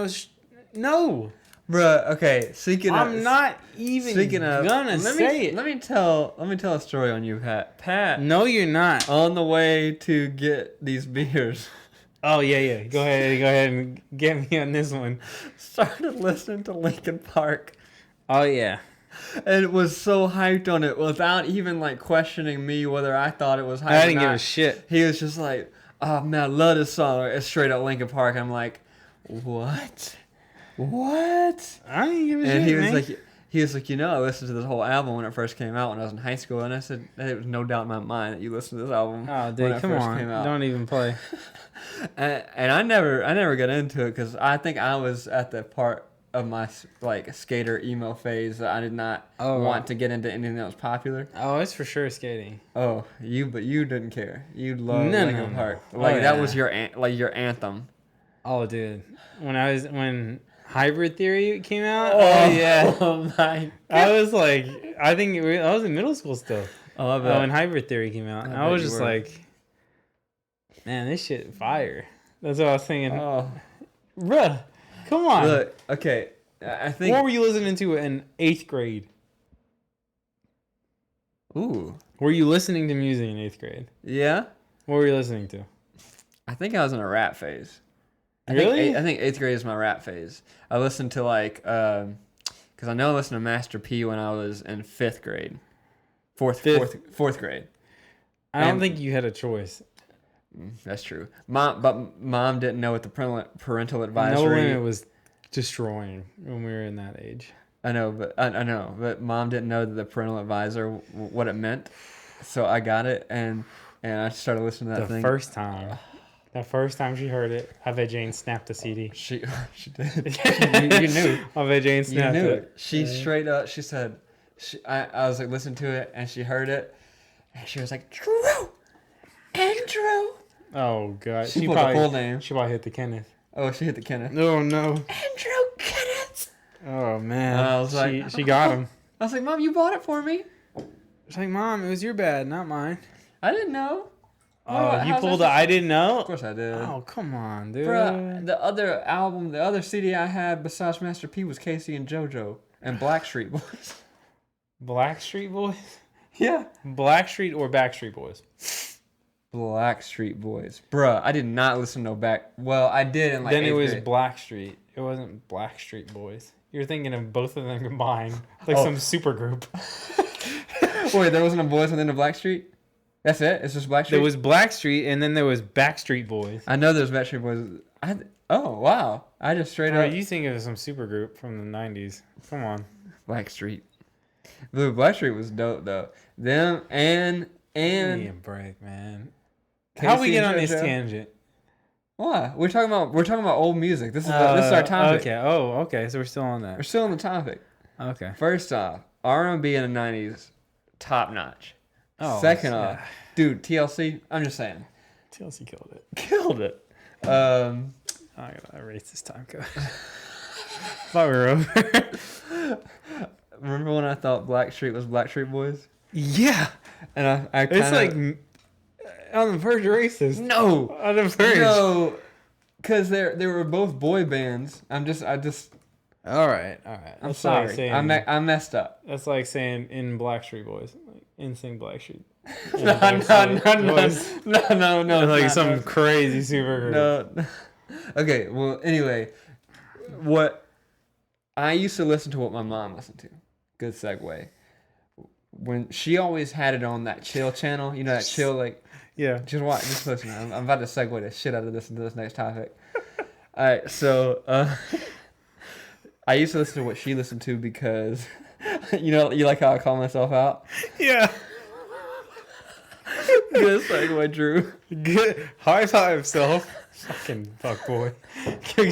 Speaker 1: no.
Speaker 2: Bruh, okay.
Speaker 1: I'm not even gonna say it.
Speaker 2: Let me tell a story on you, Pat. Pat.
Speaker 1: No, you're not.
Speaker 2: On the way to get these beers.
Speaker 1: Oh yeah. Go ahead and get me on this one.
Speaker 2: Started listening to Linkin Park.
Speaker 1: Oh yeah.
Speaker 2: And was so hyped on it without even like questioning me whether I thought it was hyped.
Speaker 1: I didn't give a shit.
Speaker 2: He was just like, "Oh man, I love this song." It's straight up Linkin Park. I'm like, "What? What?"
Speaker 1: I didn't give a shit.
Speaker 2: And he was like, I listened to this whole album when it first came out when I was in high school, and I said, there was no doubt in my mind that you listened to this album.
Speaker 1: Oh, dude,
Speaker 2: when it
Speaker 1: come
Speaker 2: first
Speaker 1: on,
Speaker 2: came out.
Speaker 1: Don't even play.
Speaker 2: And I never got into it because I think I was at the part of my like skater emo phase that I did not want to get into anything that was popular.
Speaker 1: Oh, it's for sure skating.
Speaker 2: Oh, but you didn't care. You loved Linkin Park. Like that was your anthem.
Speaker 1: Oh, dude, when Hybrid Theory came out.
Speaker 2: Oh yeah. Oh my.
Speaker 1: I was like, I was in middle school still.
Speaker 2: Oh,
Speaker 1: when Hybrid Theory came out, I was just like, man, this shit fire. That's what I was thinking.
Speaker 2: Oh,
Speaker 1: bruh, come on.
Speaker 2: Look, okay. I think.
Speaker 1: What were you listening to in 8th grade?
Speaker 2: Ooh.
Speaker 1: Were you listening to music in 8th grade?
Speaker 2: Yeah.
Speaker 1: What were you listening to?
Speaker 2: I think I was in a rap phase.
Speaker 1: Really?
Speaker 2: I think 8th grade is my rap phase. I listened to like, because I know I listened to Master P when I was in 5th grade. Fourth grade.
Speaker 1: I don't think you had a choice.
Speaker 2: That's true. Mom didn't know what the parental advisory.
Speaker 1: No Limit was destroying when we were in that age.
Speaker 2: I know, but Mom didn't know that the parental advisor what it meant, so I got it and I started listening to that thing.
Speaker 1: The first time she heard it, I bet Jane snapped the CD.
Speaker 2: She did. you knew.
Speaker 1: I bet Jane snapped it.
Speaker 2: She straight up. She said, I was like listening to it and she heard it, and she was like, Andrew.
Speaker 1: Oh god.
Speaker 2: She put the full name.
Speaker 1: She probably hit the Kenneth.
Speaker 2: Oh, she hit the Kenneth.
Speaker 1: Oh no.
Speaker 2: Andrew Kenneth.
Speaker 1: Oh man.
Speaker 2: I was like,
Speaker 1: she got him.
Speaker 2: I was like, Mom, you bought it for me.
Speaker 1: She's like, Mom, it was your bad, not mine.
Speaker 2: I didn't know.
Speaker 1: Oh, you pulled I didn't know?
Speaker 2: Of course I did.
Speaker 1: Oh, come on, dude.
Speaker 2: Bruh, the other CD I had besides Master P was Casey and JoJo and Blackstreet Boys.
Speaker 1: Blackstreet Boys?
Speaker 2: Yeah.
Speaker 1: Blackstreet or Backstreet Boys?
Speaker 2: Blackstreet Boys. Bruh, I did not listen to Well, I did in like
Speaker 1: Then it was
Speaker 2: grade.
Speaker 1: Blackstreet. It wasn't Blackstreet Boys. You're thinking of both of them combined. Like some super group.
Speaker 2: Wait, there wasn't a Boys within the Blackstreet? That's it? It's just Blackstreet?
Speaker 1: There was Blackstreet, and then there was Backstreet Boys.
Speaker 2: I know there's Backstreet Boys. Oh, wow. I just straight up...
Speaker 1: You think of some super group from the 90s. Come on.
Speaker 2: Blackstreet. The Blackstreet was dope, though. Them and...
Speaker 1: Give me a break, man. How we get on this tangent?
Speaker 2: What? We're talking about old music. This is our topic.
Speaker 1: Okay. Oh, okay. So we're still on that.
Speaker 2: We're still on the topic.
Speaker 1: Okay.
Speaker 2: First off, R&B in the 90s, top notch.
Speaker 1: Oh,
Speaker 2: Second off, dude, TLC, I'm just saying.
Speaker 1: TLC killed it.
Speaker 2: Killed it.
Speaker 1: I gotta erase this time code. Thought we were over.
Speaker 2: Remember when I thought Blackstreet was Blackstreet Boys?
Speaker 1: Yeah.
Speaker 2: And I
Speaker 1: it's like on the verge of racist.
Speaker 2: No.
Speaker 1: On the verge.
Speaker 2: No. Because they were both boy bands. I just.
Speaker 1: All right.
Speaker 2: I'm sorry. Like I messed up.
Speaker 1: That's like saying in Blackstreet Boys, like NSYNC Blackstreet. No. Like some crazy super group.
Speaker 2: No. Okay. Well, anyway, what I used to listen to what my mom listened to. Good segue. When she always had it on that chill channel, you know that chill like.
Speaker 1: Yeah.
Speaker 2: Just watch. Just listen. I'm about to segue the shit out of this into this next topic. All right. So. I used to listen to what she listened to because, you like how I call myself out?
Speaker 1: Yeah.
Speaker 2: Good segue, Drew.
Speaker 1: Good. High five, self. Fucking fuckboy.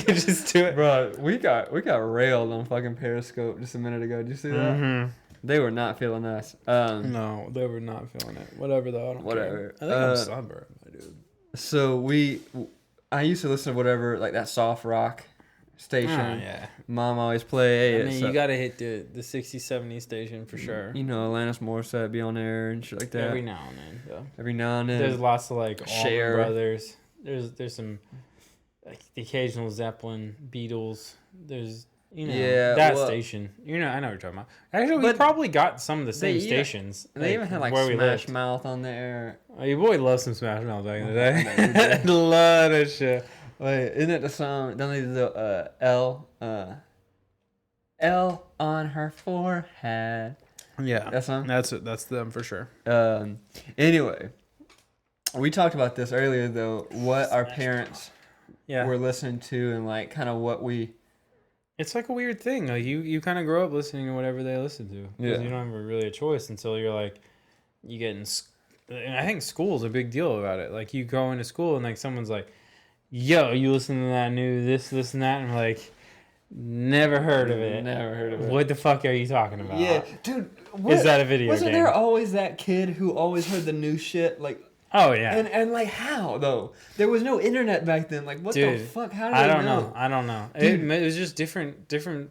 Speaker 1: Just do it.
Speaker 2: Bro, we got railed on fucking Periscope just a minute ago. Did you see that?
Speaker 1: Mm-hmm.
Speaker 2: They were not feeling us.
Speaker 1: No, they were not feeling it. Whatever, though. I don't care. I think I'm suburb, my dude.
Speaker 2: So I used to listen to whatever, like that soft rock. station.
Speaker 1: Oh, yeah.
Speaker 2: Mom always play.
Speaker 1: I mean, you gotta hit the 60s, 70s station for sure.
Speaker 2: You know, Alanis Morissette be on there and shit like that.
Speaker 1: Every now and then, though.
Speaker 2: Every now and then.
Speaker 1: There's lots of like
Speaker 2: Cher.
Speaker 1: Allman Brothers. There's some like the occasional Zeppelin, Beatles. There's that station. I know what you're talking about. Actually, we probably got some of the same stations.
Speaker 2: They even had like Smash Mouth on there.
Speaker 1: Oh, your boy loves some Smash Mouth back in the day. Love that shit.
Speaker 2: Wait, isn't it the song? Don't they do the L on her forehead?
Speaker 1: Yeah,
Speaker 2: that song.
Speaker 1: That's them for sure.
Speaker 2: Anyway, we talked about this earlier though. What our parents were listening to and like kind of what we.
Speaker 1: It's like a weird thing. Like you kind of grow up listening to whatever they listen to. Because you don't have really a choice until you're like, you get in. And I think school's a big deal about it. Like you go into school and like someone's like, "Yo, you listen to that new this and that," and I'm like, "Never heard of it.
Speaker 2: Never heard of it.
Speaker 1: What the fuck are you talking about?"
Speaker 2: Yeah, dude.
Speaker 1: Is that a video
Speaker 2: Wasn't
Speaker 1: game?
Speaker 2: there always that kid who always heard the new shit like?
Speaker 1: Oh yeah.
Speaker 2: And like how though? There was no internet back then. Like what the fuck? How did
Speaker 1: I
Speaker 2: they
Speaker 1: don't
Speaker 2: know?
Speaker 1: I don't know. It was just different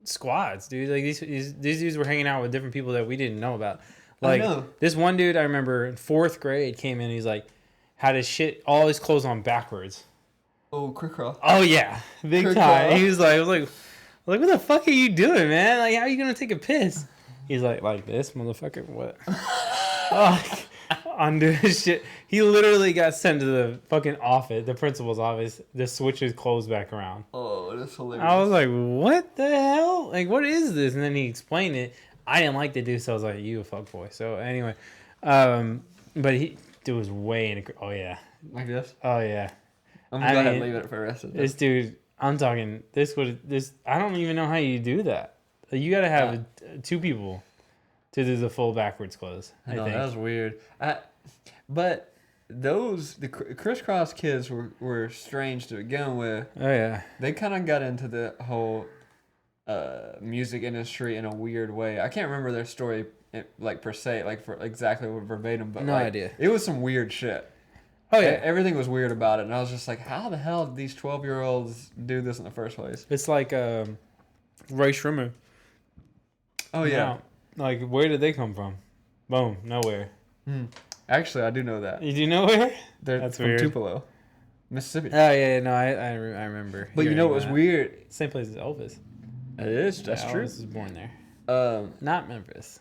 Speaker 1: squads, dude. Like these dudes were hanging out with different people that we didn't know about. Like this one dude I remember in 4th grade came in. He's like had all his clothes on backwards.
Speaker 2: Oh, crisscross.
Speaker 1: Oh yeah, big time. He was like, I was like, what the fuck are you doing, man? Like, how are you gonna take a piss? He's like this, motherfucker. What? Undo his shit. He literally got sent to the fucking office, the principal's office, to switch his clothes back around.
Speaker 2: Oh, that's hilarious.
Speaker 1: I was like, what the hell? Like, what is this? And then he explained it. I didn't like the dude, so I was like, you a fuckboy. So anyway, but he was way in. Oh yeah.
Speaker 2: Like this?
Speaker 1: Oh yeah.
Speaker 2: I'm gonna go ahead and leave it for the rest of
Speaker 1: this dude. I'm talking. I don't even know how you do that. Like, you gotta have 2 people to do the full backwards clothes. I think
Speaker 2: that was weird. But the crisscross kids were strange to begin with.
Speaker 1: Oh yeah.
Speaker 2: They kind of got into the whole music industry in a weird way. I can't remember their story like per se, like for exactly verbatim, but
Speaker 1: no idea.
Speaker 2: It was some weird shit.
Speaker 1: Oh yeah.
Speaker 2: Everything was weird about it, and I was just like, how the hell did these 12-year-olds do this in the first place?
Speaker 1: It's like Ray Shrimmer.
Speaker 2: Oh yeah.
Speaker 1: Like, where did they come from? Boom, nowhere.
Speaker 2: Actually, I do know that.
Speaker 1: You do know where?
Speaker 2: That's from
Speaker 1: weird.
Speaker 2: Tupelo, Mississippi.
Speaker 1: Oh yeah, no, I remember.
Speaker 2: But you know what was weird?
Speaker 1: Same place as Elvis.
Speaker 2: It is. That's true.
Speaker 1: Elvis was born there. Not Memphis.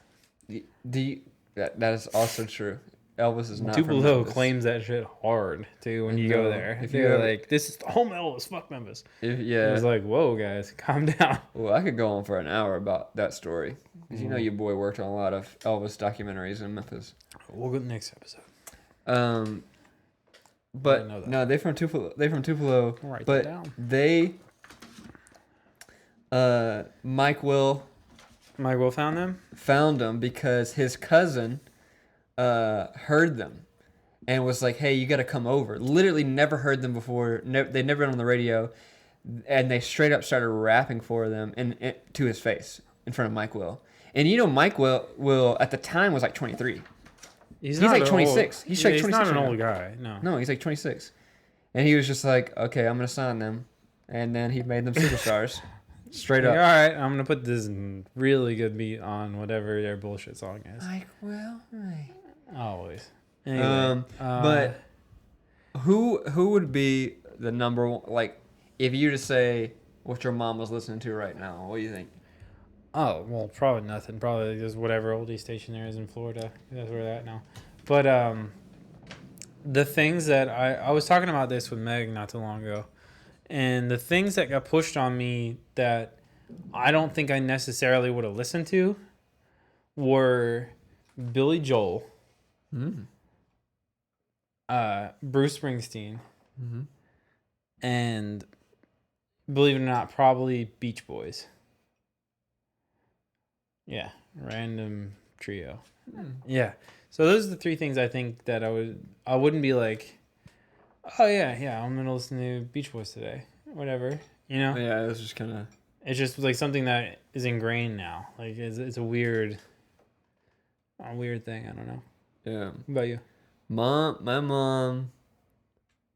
Speaker 2: That is also true. Elvis is not.
Speaker 1: Tupelo claims that shit hard too when you go there. If you're like, this is the home Elvis, fuck Memphis. It's like, whoa, guys, calm down.
Speaker 2: Well, I could go on for an hour about that story. Because you know your boy worked on a lot of Elvis documentaries in Memphis.
Speaker 1: We'll go to the next episode.
Speaker 2: But no, they're from Tupelo.
Speaker 1: Write
Speaker 2: but
Speaker 1: that down.
Speaker 2: They, Mike Will found them because his cousin heard them and was like, hey, you got to come over. Literally never heard them before. They'd never been on the radio. And they straight up started rapping for them and to his face in front of Mike Will. And you know, Mike Will at the time was like 23. He's like 26. He's like 26. He's
Speaker 1: not an old guy.
Speaker 2: No, he's like 26. And he was just like, okay, I'm going to sign them. And then he made them superstars. Straight up.
Speaker 1: All right, I'm going to put this really good beat on whatever their bullshit song is.
Speaker 2: Mike Will, right.
Speaker 1: Always. Anyway,
Speaker 2: but who would be the number one, like, if you were to say what your mom was listening to right now, what do you think?
Speaker 1: Oh, well, probably nothing. Probably just whatever oldie station there is in Florida. That's where they're at now. But the things that I was talking about this with Meg not too long ago, and the things that got pushed on me that I don't think I necessarily would have listened to were Billy Joel, Bruce Springsteen, and believe it or not, probably Beach Boys. Yeah, random trio. Yeah. So those are the 3 things I think that I wouldn't be like, oh yeah, I'm gonna listen to Beach Boys today, whatever, you know.
Speaker 2: Yeah, it was just kind of.
Speaker 1: It's just like something that is ingrained now. Like it's a weird thing. I don't know.
Speaker 2: Yeah.
Speaker 1: What about you?
Speaker 2: My mom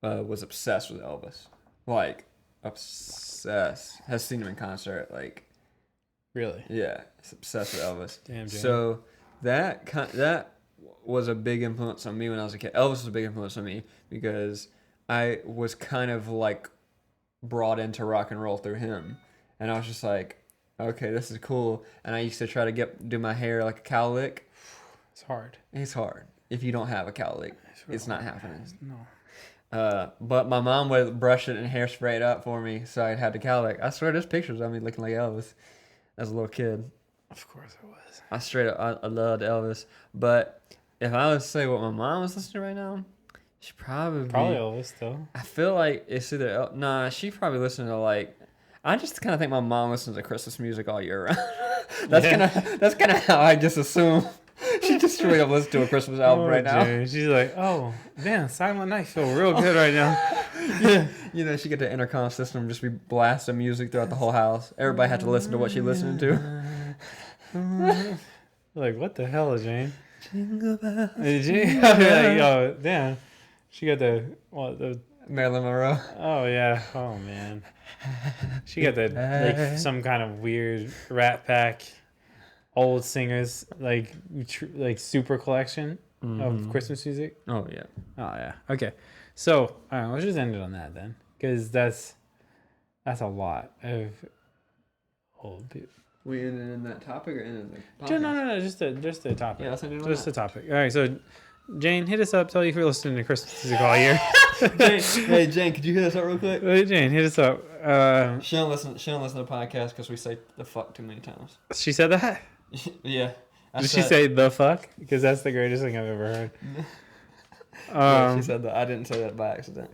Speaker 2: was obsessed with Elvis. Like, obsessed. Has seen him in concert. Like,
Speaker 1: Really?
Speaker 2: yeah, he's obsessed with Elvis.
Speaker 1: Damn, Jane.
Speaker 2: So that was a big influence on me when I was a kid. Elvis was a big influence on me because I was kind of like brought into rock and roll through him, and I was just like, okay, this is cool. And I used to try to do my hair like a cowlick.
Speaker 1: It's hard.
Speaker 2: It's hard if you don't have a cowlick. It's not happening.
Speaker 1: No.
Speaker 2: But my mom would brush it and hairspray it up for me, so I had the cowlick. I swear, there's pictures of me looking like Elvis as a little kid.
Speaker 1: Of course it was.
Speaker 2: I straight up, I loved Elvis. But if I was to say what my mom was listening to right now, she probably
Speaker 1: Elvis though.
Speaker 2: I feel like it's either she probably listening to like. I just kind of think my mom listens to Christmas music all year round. That's kind of how I just assume. She just straight up listens to a Christmas album right now.
Speaker 1: Dude. She's like, oh, man, Silent Night feel real good right now.
Speaker 2: You know, she get the intercom system, just be blasting music throughout the whole house. Everybody had to listen to what she listened to.
Speaker 1: Like, what the hell, Jane?
Speaker 2: Jingle bells.
Speaker 1: Like, oh, damn. She got the
Speaker 2: Marilyn Monroe.
Speaker 1: Oh, yeah. Oh, man. She got like some kind of weird Rat Pack old singers like super collection of Christmas music.
Speaker 2: Oh yeah.
Speaker 1: Oh yeah. Okay. So all right, let's just end it on that then, because that's a lot of old people.
Speaker 2: We ended in that topic or ended the podcast?
Speaker 1: No. Just a topic.
Speaker 2: Yeah, let's end it on
Speaker 1: just
Speaker 2: that.
Speaker 1: a topic. All right. So Jane, hit us up. Tell you if you're listening to Christmas music all year.
Speaker 2: Hey Jane, could you hit us up real quick?
Speaker 1: Hey Jane, hit us up.
Speaker 2: She don't listen to the podcast because we say the fuck too many times.
Speaker 1: She said that.
Speaker 2: Yeah.
Speaker 1: Did she say the fuck? Because that's the greatest thing I've ever heard.
Speaker 2: Yeah, she said that. I didn't say that by accident.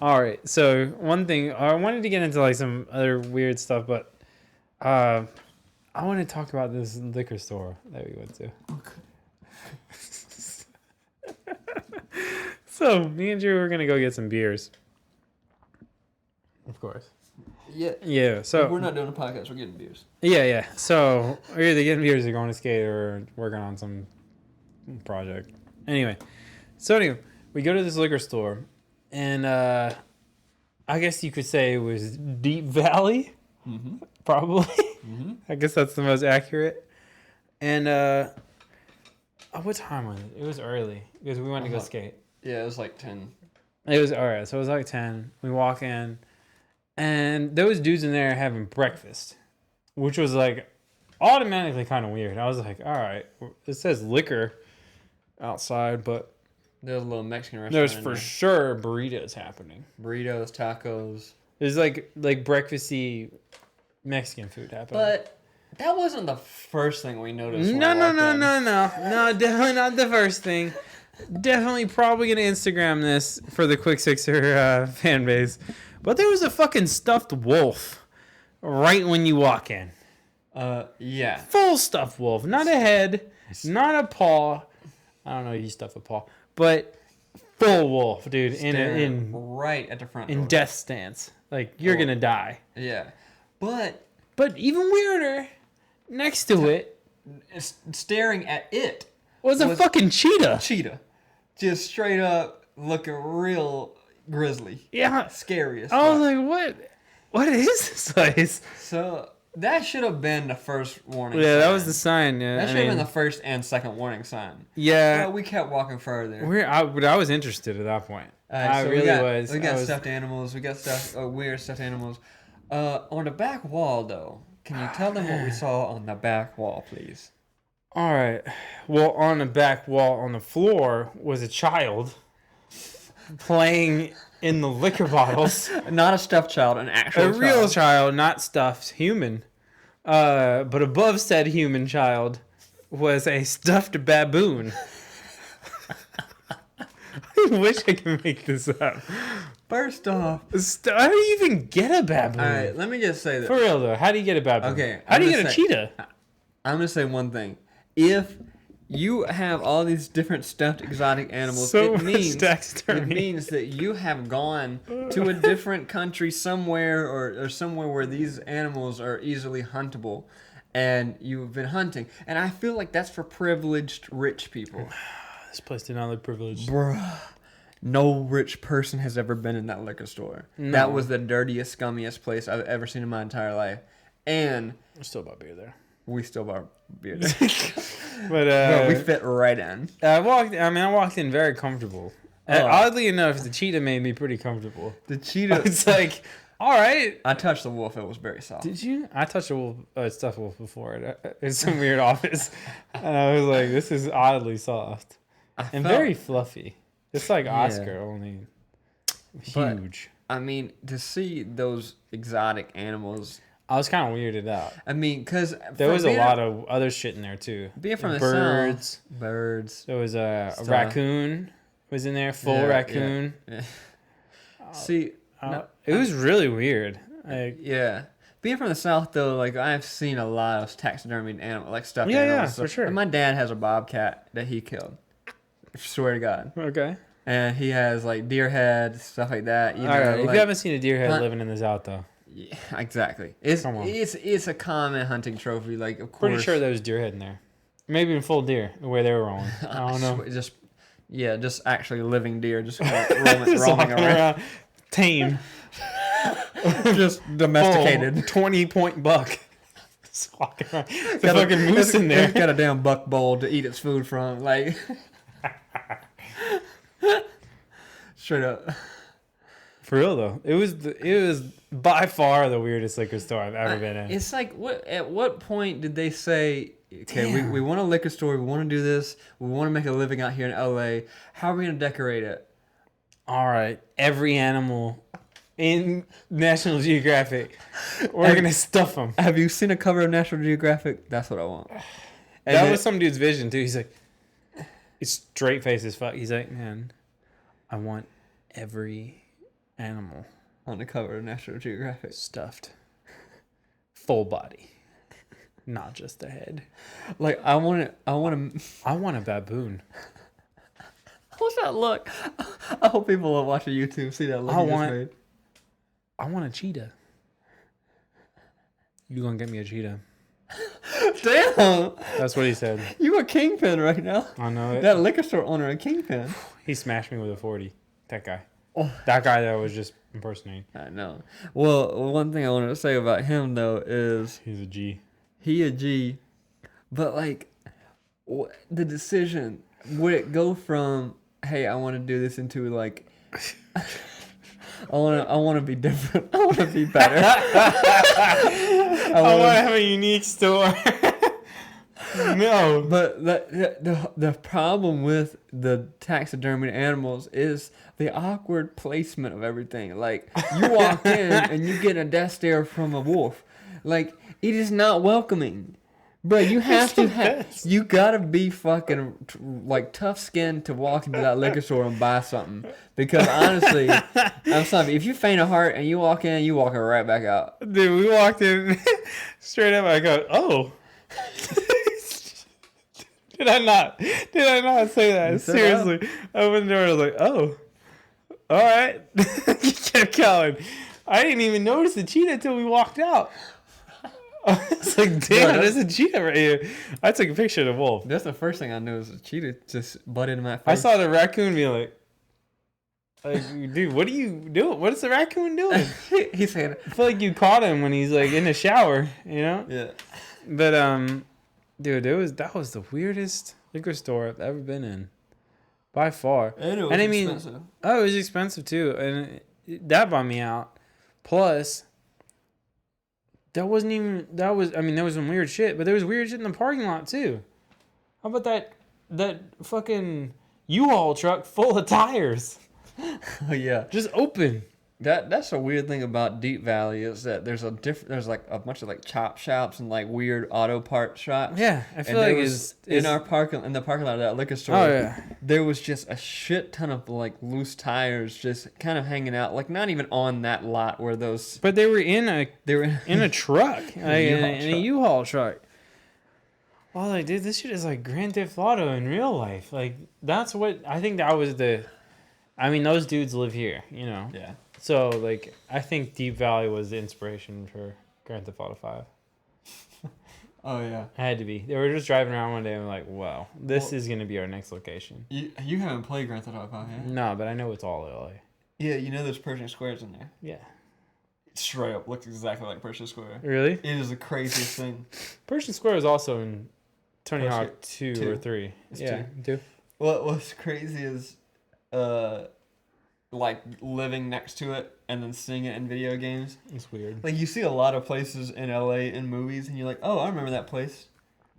Speaker 1: All right. So one thing I wanted to get into like some other weird stuff, but I want to talk about this liquor store that we went to. Okay. So me and Drew were gonna go get some beers. Of course.
Speaker 2: Yeah.
Speaker 1: Yeah. So
Speaker 2: we're not doing a podcast. We're getting beers.
Speaker 1: Yeah. So we're either getting beers or going to skate or working on some project. Anyway, we go to this liquor store, and I guess you could say it was Deep Valley, probably. Mm-hmm. I guess that's the most accurate. And what time was it? It was early because we went to go skate.
Speaker 2: Yeah, it was like 10.
Speaker 1: It was all right. So it was like 10. We walk in. And there was dudes in there having breakfast, which was like automatically kind of weird. I was like, all right, it says liquor outside, but
Speaker 2: there's a little Mexican restaurant.
Speaker 1: There's for sure burritos happening.
Speaker 2: Burritos, tacos. There's
Speaker 1: like breakfasty Mexican food happening.
Speaker 2: But that wasn't the first thing we noticed.
Speaker 1: No, definitely not the first thing. Definitely probably gonna Instagram this for the Quick Sixer fan base. But there was a fucking stuffed wolf right when you walk in.
Speaker 2: Yeah.
Speaker 1: Full stuffed wolf. Not a head, not a paw. I don't know if you stuffed a paw. But full wolf, dude. In
Speaker 2: right at the front door.
Speaker 1: In death stance. Like, you're going to die.
Speaker 2: Yeah. But
Speaker 1: even weirder, next to it.
Speaker 2: Staring at it.
Speaker 1: Was a fucking cheetah.
Speaker 2: Cheetah. Just straight up looking real... grizzly.
Speaker 1: Yeah.
Speaker 2: Scary as
Speaker 1: fuck. I was like, what is this place?
Speaker 2: So that should have been the first warning
Speaker 1: sign.
Speaker 2: That
Speaker 1: was the sign. Yeah.
Speaker 2: That should have been the first and second warning sign.
Speaker 1: Yeah.
Speaker 2: But we kept walking further.
Speaker 1: I was interested at that point. I really was.
Speaker 2: We got stuffed animals. We got weird stuffed animals. On the back wall, though, can you tell them what we saw on the back wall, please?
Speaker 1: All right. Well, on the back wall on the floor was a child playing in the liquor bottles.
Speaker 2: Not a stuffed child, an actual child.
Speaker 1: Real child, not stuffed, human. But above said human child was a stuffed baboon. I wish I could make this up.
Speaker 2: First off,
Speaker 1: how do you even get a baboon?
Speaker 2: All right, let me just say that.
Speaker 1: For real though, how do you get a baboon?
Speaker 2: Okay.
Speaker 1: How do you get a cheetah?
Speaker 2: I'm going to say one thing. If you have all these different stuffed exotic animals, it means that you have gone to a different country somewhere or somewhere where these animals are easily huntable, and you've been hunting. And I feel like that's for privileged rich people.
Speaker 1: This place did not look privileged.
Speaker 2: Bruh. no rich person has ever been in that liquor store.
Speaker 1: No.
Speaker 2: That was the dirtiest, scummiest place I've ever seen in my entire life. And
Speaker 1: we still bought beer there.
Speaker 2: We still bought beer there.
Speaker 1: But
Speaker 2: we fit right in.
Speaker 1: I walked in very comfortable. Oddly enough, the cheetah made me pretty comfortable.
Speaker 2: The cheetah.
Speaker 1: It's like, all right.
Speaker 2: I touched the wolf. It was very soft.
Speaker 1: Did you? I touched a wolf, stuffed wolf before. It's some weird office. And I was like, this is oddly soft. Very fluffy. Just like Oscar, only huge.
Speaker 2: But, I mean, to see those exotic animals...
Speaker 1: I was kind of weirded out.
Speaker 2: I mean, because...
Speaker 1: There was a lot of other shit in there, too.
Speaker 2: Being from the
Speaker 1: birds.
Speaker 2: South. Birds.
Speaker 1: There was a raccoon was in there. Full raccoon.
Speaker 2: Yeah. See...
Speaker 1: it was really weird.
Speaker 2: Being from the South, though, like, I've seen a lot of taxidermied animals, like stuffed animals.
Speaker 1: Yeah, for sure.
Speaker 2: And my dad has a bobcat that he killed. I swear to God.
Speaker 1: Okay.
Speaker 2: And he has, like, deer head, stuff like that.
Speaker 1: All right. If you haven't seen a deer head living in the South, though.
Speaker 2: Yeah, exactly. It's a common hunting trophy, like, of course.
Speaker 1: Pretty sure there was deer head in there. Maybe even full deer, the way they were rolling. I don't know.
Speaker 2: Just actually living deer, just roaming around.
Speaker 1: Tame.
Speaker 2: Just domesticated.
Speaker 1: 20-point buck. Just walking around. The fucking moose in there.
Speaker 2: It's got a damn buck bowl to eat its food from. Like, straight up.
Speaker 1: For real though, it was by far the weirdest liquor store I've ever been in.
Speaker 2: It's like, at what point did they say, okay, we want a liquor store, we want to do this, we want to make a living out here in LA. How are we gonna decorate it?
Speaker 1: All right, every animal in National Geographic, we're gonna stuff them.
Speaker 2: Have you seen a cover of National Geographic? That's what I want.
Speaker 1: And that was some dude's vision too. He's like, he's straight face as fuck. He's like, man, I want every animal
Speaker 2: on the cover of National Geographic
Speaker 1: stuffed, full body, not just the head.
Speaker 2: Like, I want
Speaker 1: a baboon.
Speaker 2: What's that look? I hope people will watch YouTube see that look you just made.
Speaker 1: I want a cheetah. You gonna get me a cheetah?
Speaker 2: Damn.
Speaker 1: That's what he said.
Speaker 2: You a kingpin right now.
Speaker 1: I know it.
Speaker 2: That liquor store owner a kingpin.
Speaker 1: He smashed me with a 40. That guy. Oh. That guy that was just impersonating.
Speaker 2: I know. Well, one thing I wanted to say about him though is
Speaker 1: he's a G.
Speaker 2: He a G, but like the decision, would it go from, hey, I want to do this, into like, I want to be different. I want to be better. I want to
Speaker 1: have a unique store. No.
Speaker 2: But the problem with the taxidermy animals is the awkward placement of everything. Like, you walk in and you get a death stare from a wolf. Like, it is not welcoming. Bro, you you gotta be fucking like tough skinned to walk into that liquor store and buy something. Because honestly, I'm sorry, if you faint a heart and you walk in, you walking right back out.
Speaker 1: Dude, we walked in straight up. I go, oh. Did I not say that? Seriously. I opened the door. I was like, oh. All right. You kept going. I didn't even notice the cheetah until we walked out. I was like, damn, there's a cheetah right here. I took a picture of the wolf.
Speaker 2: That's the first thing I knew, was a cheetah just butted in my face.
Speaker 1: I saw the raccoon be like, dude, what are you doing? What is the raccoon doing?
Speaker 2: He's saying,
Speaker 1: I feel like you caught him when he's like in the shower, you know?
Speaker 2: Yeah.
Speaker 1: But dude, that was the weirdest liquor store I've ever been in, by far.
Speaker 2: And it was expensive.
Speaker 1: Oh, it was expensive too, and that bummed me out. Plus, there was some weird shit, but there was weird shit in the parking lot too. How about that fucking U-Haul truck full of tires?
Speaker 2: Oh yeah,
Speaker 1: just open.
Speaker 2: That's a weird thing about Deep Valley, is that there's like a bunch of like chop shops and like weird auto part shops.
Speaker 1: Yeah, I feel like
Speaker 2: in the parking lot of that liquor store.
Speaker 1: Oh yeah,
Speaker 2: there was just a shit ton of like loose tires just kind of hanging out, like not even on that lot where those.
Speaker 1: But they were in a truck, in a U-Haul truck. Well, like, dude, this shit is like Grand Theft Auto in real life. Like, that's what I think that was those dudes live here, you know.
Speaker 2: Yeah.
Speaker 1: So, like, I think Deep Valley was the inspiration for Grand Theft Auto 5.
Speaker 2: Oh, yeah.
Speaker 1: It had to be. They were just driving around one day and were like, wow, this is going to be our next location.
Speaker 2: You haven't played Grand Theft Auto 5, have you?
Speaker 1: No, but I know it's all LA.
Speaker 2: Yeah, you know there's Pershing Squares in there.
Speaker 1: Yeah.
Speaker 2: Straight up looks exactly like Pershing Square.
Speaker 1: Really?
Speaker 2: It is the craziest thing.
Speaker 1: Pershing Square is also in Tony Hawk 2 or 3.
Speaker 2: It's
Speaker 1: yeah, 2.
Speaker 2: What's crazy is, like, living next to it and then seeing it in video games.
Speaker 1: It's weird.
Speaker 2: Like, you see a lot of places in LA in movies, and you're like, oh, I remember that place.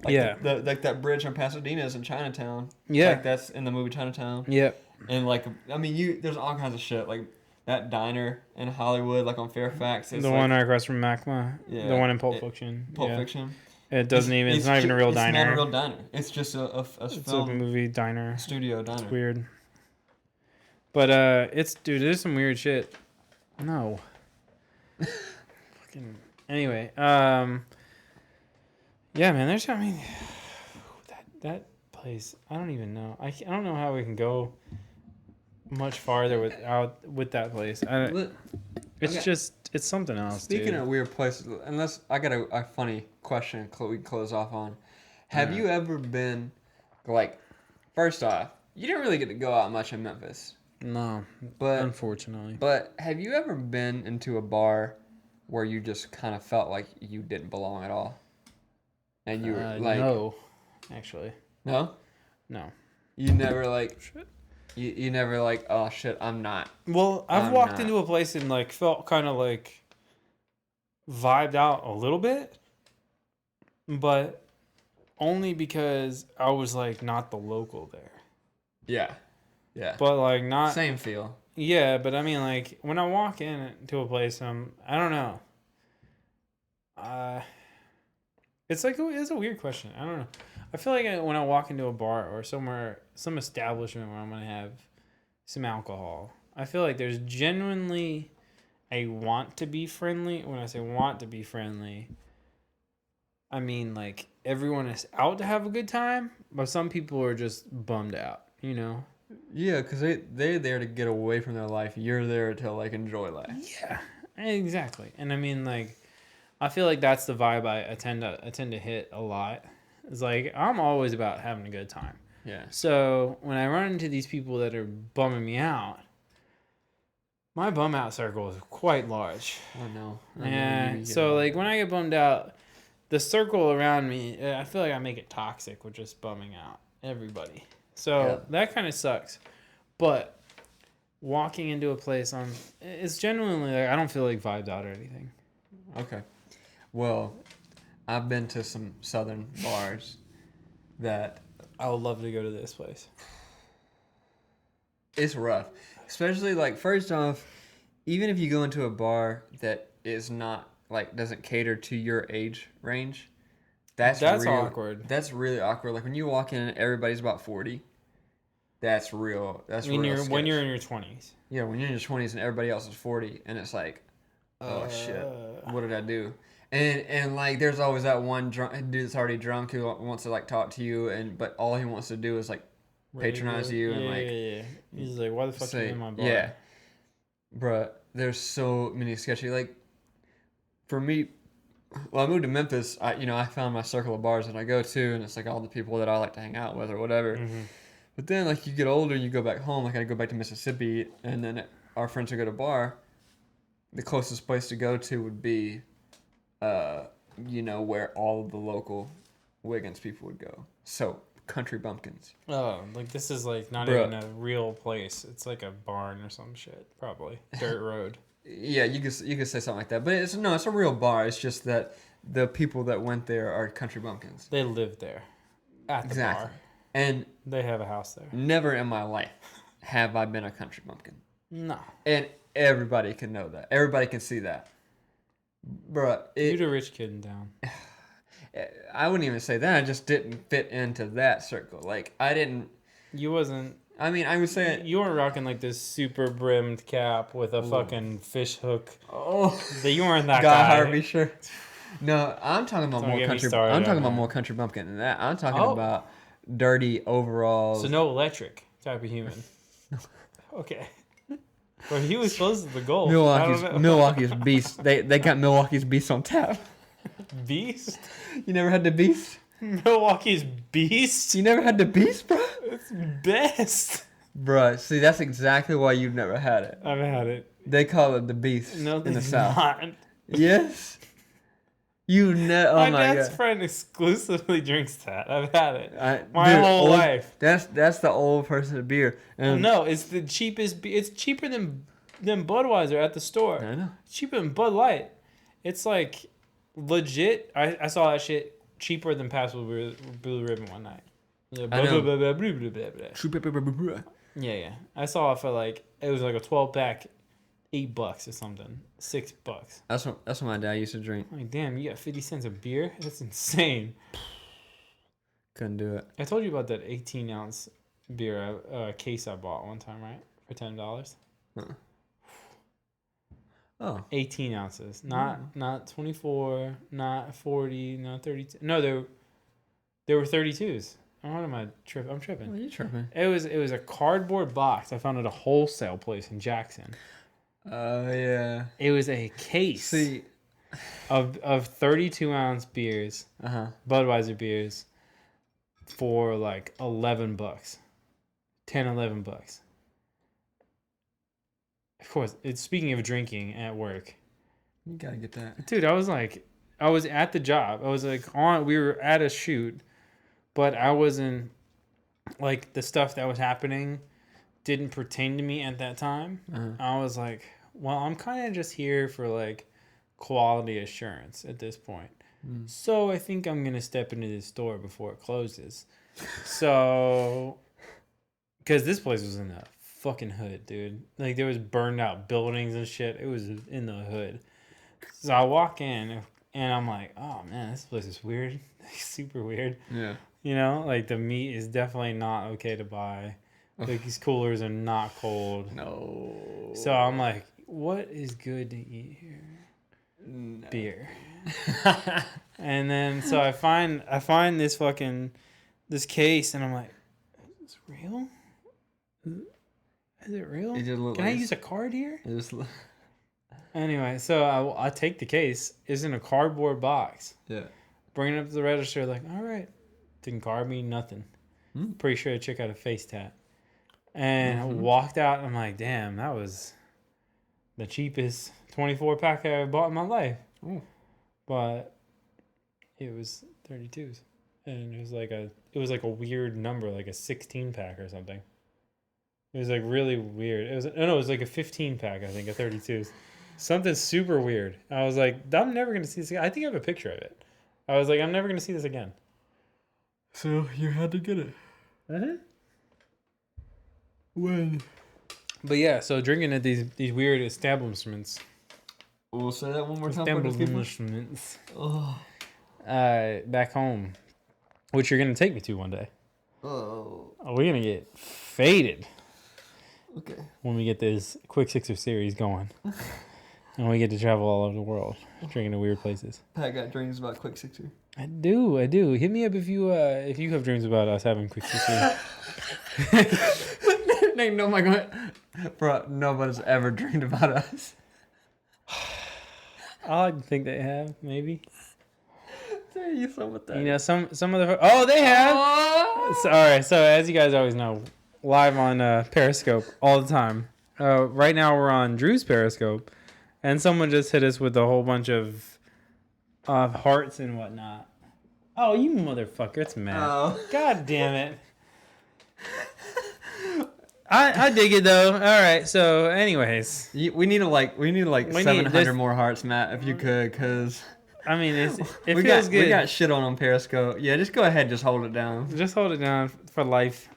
Speaker 2: Like
Speaker 1: yeah.
Speaker 2: Like that bridge on Pasadena is in Chinatown.
Speaker 1: Yeah.
Speaker 2: Like, that's in the movie Chinatown.
Speaker 1: Yep.
Speaker 2: And, like, I mean, there's all kinds of shit. Like, that diner in Hollywood, like on Fairfax.
Speaker 1: The one right across from MACMA.
Speaker 2: Yeah.
Speaker 1: The one in Pulp Fiction.
Speaker 2: Pulp Fiction.
Speaker 1: It doesn't even. It's not even a real diner.
Speaker 2: It's not a real diner. It's just a
Speaker 1: It's
Speaker 2: film
Speaker 1: a movie diner.
Speaker 2: studio diner.
Speaker 1: It's weird. But there's some weird shit. No. Fucking. Anyway, yeah, man. That place. I don't even know. I don't know how we can go much farther with that place. It's something else.
Speaker 2: Speaking of weird places, unless I got a funny question we can close off on. Have you ever been, like, first off, you didn't really get to go out much in Memphis.
Speaker 1: No,
Speaker 2: but
Speaker 1: unfortunately.
Speaker 2: But have you ever been into a bar where you just kind of felt like you didn't belong at all? And you were like,
Speaker 1: no, actually.
Speaker 2: No?
Speaker 1: No.
Speaker 2: You never like shit. You never like, oh shit, I'm not.
Speaker 1: Well, I've walked into a place and like felt kind of like vibed out a little bit, but only because I was like not the local there. Yeah. Yeah. But like not
Speaker 2: same feel.
Speaker 1: Yeah, but I mean like when I walk into a place, I don't know. It's a weird question. I don't know. I feel like when I walk into a bar or somewhere, some establishment where I'm going to have some alcohol, I feel like there's genuinely a want to be friendly. When I say want to be friendly, I mean like everyone is out to have a good time, but some people are just bummed out, you know?
Speaker 2: Yeah, because they're there to get away from their life. You're there to like enjoy life.
Speaker 1: Yeah, exactly. And I mean like, I feel like that's the vibe I tend to hit a lot. It's like, I'm always about having a good time.
Speaker 2: Yeah.
Speaker 1: So when I run into these people that are bumming me out, my bum out circle is quite large.
Speaker 2: Oh, no.
Speaker 1: And so like when I get bummed out, the circle around me, I feel like I make it toxic with just bumming out everybody. So that kind of sucks. But walking into a place, it's genuinely like, I don't feel like vibed out or anything.
Speaker 2: Okay. Well, I've been to some southern bars that
Speaker 1: I would love to go to this place.
Speaker 2: It's rough. Especially, like, first off, even if you go into a bar that is not, like, doesn't cater to your age range, that's
Speaker 1: awkward.
Speaker 2: That's really awkward. Like, when you walk in and everybody's about 40, that's real. That's
Speaker 1: when you're in your 20s.
Speaker 2: Yeah, when you're in your 20s and everybody else is 40, and it's like, oh, shit, what did I do? And like, there's always that one dude that's already drunk who wants to like talk to you, but all he wants to do is like patronize you and like.
Speaker 1: Yeah. He's like, why the fuck are you in my bar?
Speaker 2: Yeah, bruh, there's so many sketchy. Like, for me, well, I moved to Memphis. I found my circle of bars that I go to, and it's like all the people that I like to hang out with or whatever. Mm-hmm. But then like you get older, and you go back home. Like I go back to Mississippi, and then our friends would go to a bar. The closest place to go to would be. Where all of the local Wiggins people would go. So, Country Bumpkins.
Speaker 1: Oh, like this is like not even a real place. It's like a barn or some shit, probably. Dirt road.
Speaker 2: Yeah, you could say something like that. But it's a real bar. It's just that the people that went there are Country Bumpkins.
Speaker 1: They live there. At the bar.
Speaker 2: And
Speaker 1: they have a house there.
Speaker 2: Never in my life have I been a Country Bumpkin.
Speaker 1: No.
Speaker 2: And everybody can know that. Everybody can see that. Bruh,
Speaker 1: you're the rich kid in town.
Speaker 2: I wouldn't even say that. I just didn't fit into that circle. Like, I didn't...
Speaker 1: You wasn't...
Speaker 2: I mean, I was saying...
Speaker 1: You weren't rocking, like, this super brimmed cap with a fucking fish hook.
Speaker 2: Oh.
Speaker 1: You weren't that
Speaker 2: guy.
Speaker 1: Guy
Speaker 2: Harvey, sure. No, I'm talking about more country... I'm talking about more Country Bumpkin than that. I'm talking about dirty overalls.
Speaker 1: So no electric type of human. Okay. Well, he was close to the goal.
Speaker 2: Milwaukee's Beast. They got Milwaukee's Beast on tap.
Speaker 1: Beast?
Speaker 2: You never had the Beast?
Speaker 1: Milwaukee's Beast?
Speaker 2: You never had the Beast, bro?
Speaker 1: It's best.
Speaker 2: Bro, see, that's exactly why you've never had it.
Speaker 1: I've had it.
Speaker 2: They call it the Beast in the South.
Speaker 1: Not.
Speaker 2: Yes. Oh
Speaker 1: my
Speaker 2: my
Speaker 1: dad's
Speaker 2: God.
Speaker 1: friend exclusively drinks that. I've had it my whole life.
Speaker 2: That's the old person beer.
Speaker 1: No, it's the cheapest. It's cheaper than Budweiser at the store.
Speaker 2: I know.
Speaker 1: It's cheaper than Bud Light. It's like legit. I saw that shit cheaper than Passable Blue Ribbon one night.
Speaker 2: I know.
Speaker 1: Yeah. I saw it for like it was like a 12-pack, $8 or something, $6.
Speaker 2: That's what my dad used to drink.
Speaker 1: Like damn, you got 50 cents a beer? That's insane.
Speaker 2: Couldn't do it.
Speaker 1: I told you about that 18-ounce beer case I bought one time, right? For $10.
Speaker 2: Oh.
Speaker 1: 18 ounces, not 24, not 40, not 32. No, they were 32s. What am I tripping? I'm tripping.
Speaker 2: What are you tripping?
Speaker 1: It was a cardboard box. I found it at a wholesale place in Jackson.
Speaker 2: Oh yeah.
Speaker 1: It was a case of 32-ounce beers, Budweiser beers, for like $11, $11. Of course, it's speaking of drinking at work.
Speaker 2: You gotta get that.
Speaker 1: Dude, I was at the job. I was like we were at a shoot, but I wasn't like the stuff that was happening didn't pertain to me at that time. I was like, well, I'm kind of just here for like quality assurance at this point. So I think I'm going to step into this store before it closes. So, because this place was in the fucking hood, dude. Like there was burned out buildings and shit. It was in the hood. So I walk in and I'm like, oh man, this place is weird. Super weird.
Speaker 2: Yeah.
Speaker 1: You know, like the meat is definitely not okay to buy. Like these coolers are not cold.
Speaker 2: No.
Speaker 1: So I'm like, what is good to eat here?
Speaker 2: No.
Speaker 1: Beer. And then so I find this case and I'm like, is this real? Is it real? Can I use a card here? Anyway, so I take the case. It's in a cardboard box.
Speaker 2: Yeah.
Speaker 1: Bring it up to the register. Like, all right. Didn't card me nothing. Pretty sure the chick had a face tat. And I walked out. And I'm like, damn, that was the cheapest 24-pack I ever bought in my life.
Speaker 2: Ooh.
Speaker 1: But it was 32s. And it was like a weird number, like a 16-pack or something. It was like really weird. It was like a 15-pack, I think, of 32s. Something super weird. I was like, I'm never going to see this again. I think I have a picture of it. I was like, I'm never going to see this again.
Speaker 2: So you had to get it. When?
Speaker 1: But yeah, so drinking at these weird establishments.
Speaker 2: We'll say that one more time for the people.
Speaker 1: Establishments.
Speaker 2: Oh.
Speaker 1: Back home, which you're going to take me to one day.
Speaker 2: Oh.
Speaker 1: We're going to get faded.
Speaker 2: Okay.
Speaker 1: When we get this Quick Sixer series going. And we get to travel all over the world, drinking to weird places.
Speaker 2: Pat got dreams about Quick Sixer.
Speaker 1: I do. Hit me up if you have dreams about us having Quick Sixer.
Speaker 2: No, my God. Bro, nobody's ever dreamed about us.
Speaker 1: I like to think they have, maybe.
Speaker 2: Tell you something with that.
Speaker 1: You know, some of the... Oh, they have!
Speaker 2: Oh!
Speaker 1: So, all right, so as you guys always know, live on Periscope all the time. Right now we're on Drew's Periscope, and someone just hit us with a whole bunch of hearts and whatnot. Oh, you motherfucker! It's Matt.
Speaker 2: Oh.
Speaker 1: God damn it! I dig it though. All right. So, anyways,
Speaker 2: we need 700 more hearts, Matt, if you could, because
Speaker 1: I mean, it
Speaker 2: feels
Speaker 1: good.
Speaker 2: We got shit on Periscope. Yeah, just go ahead, just hold it down.
Speaker 1: Just hold it down for life.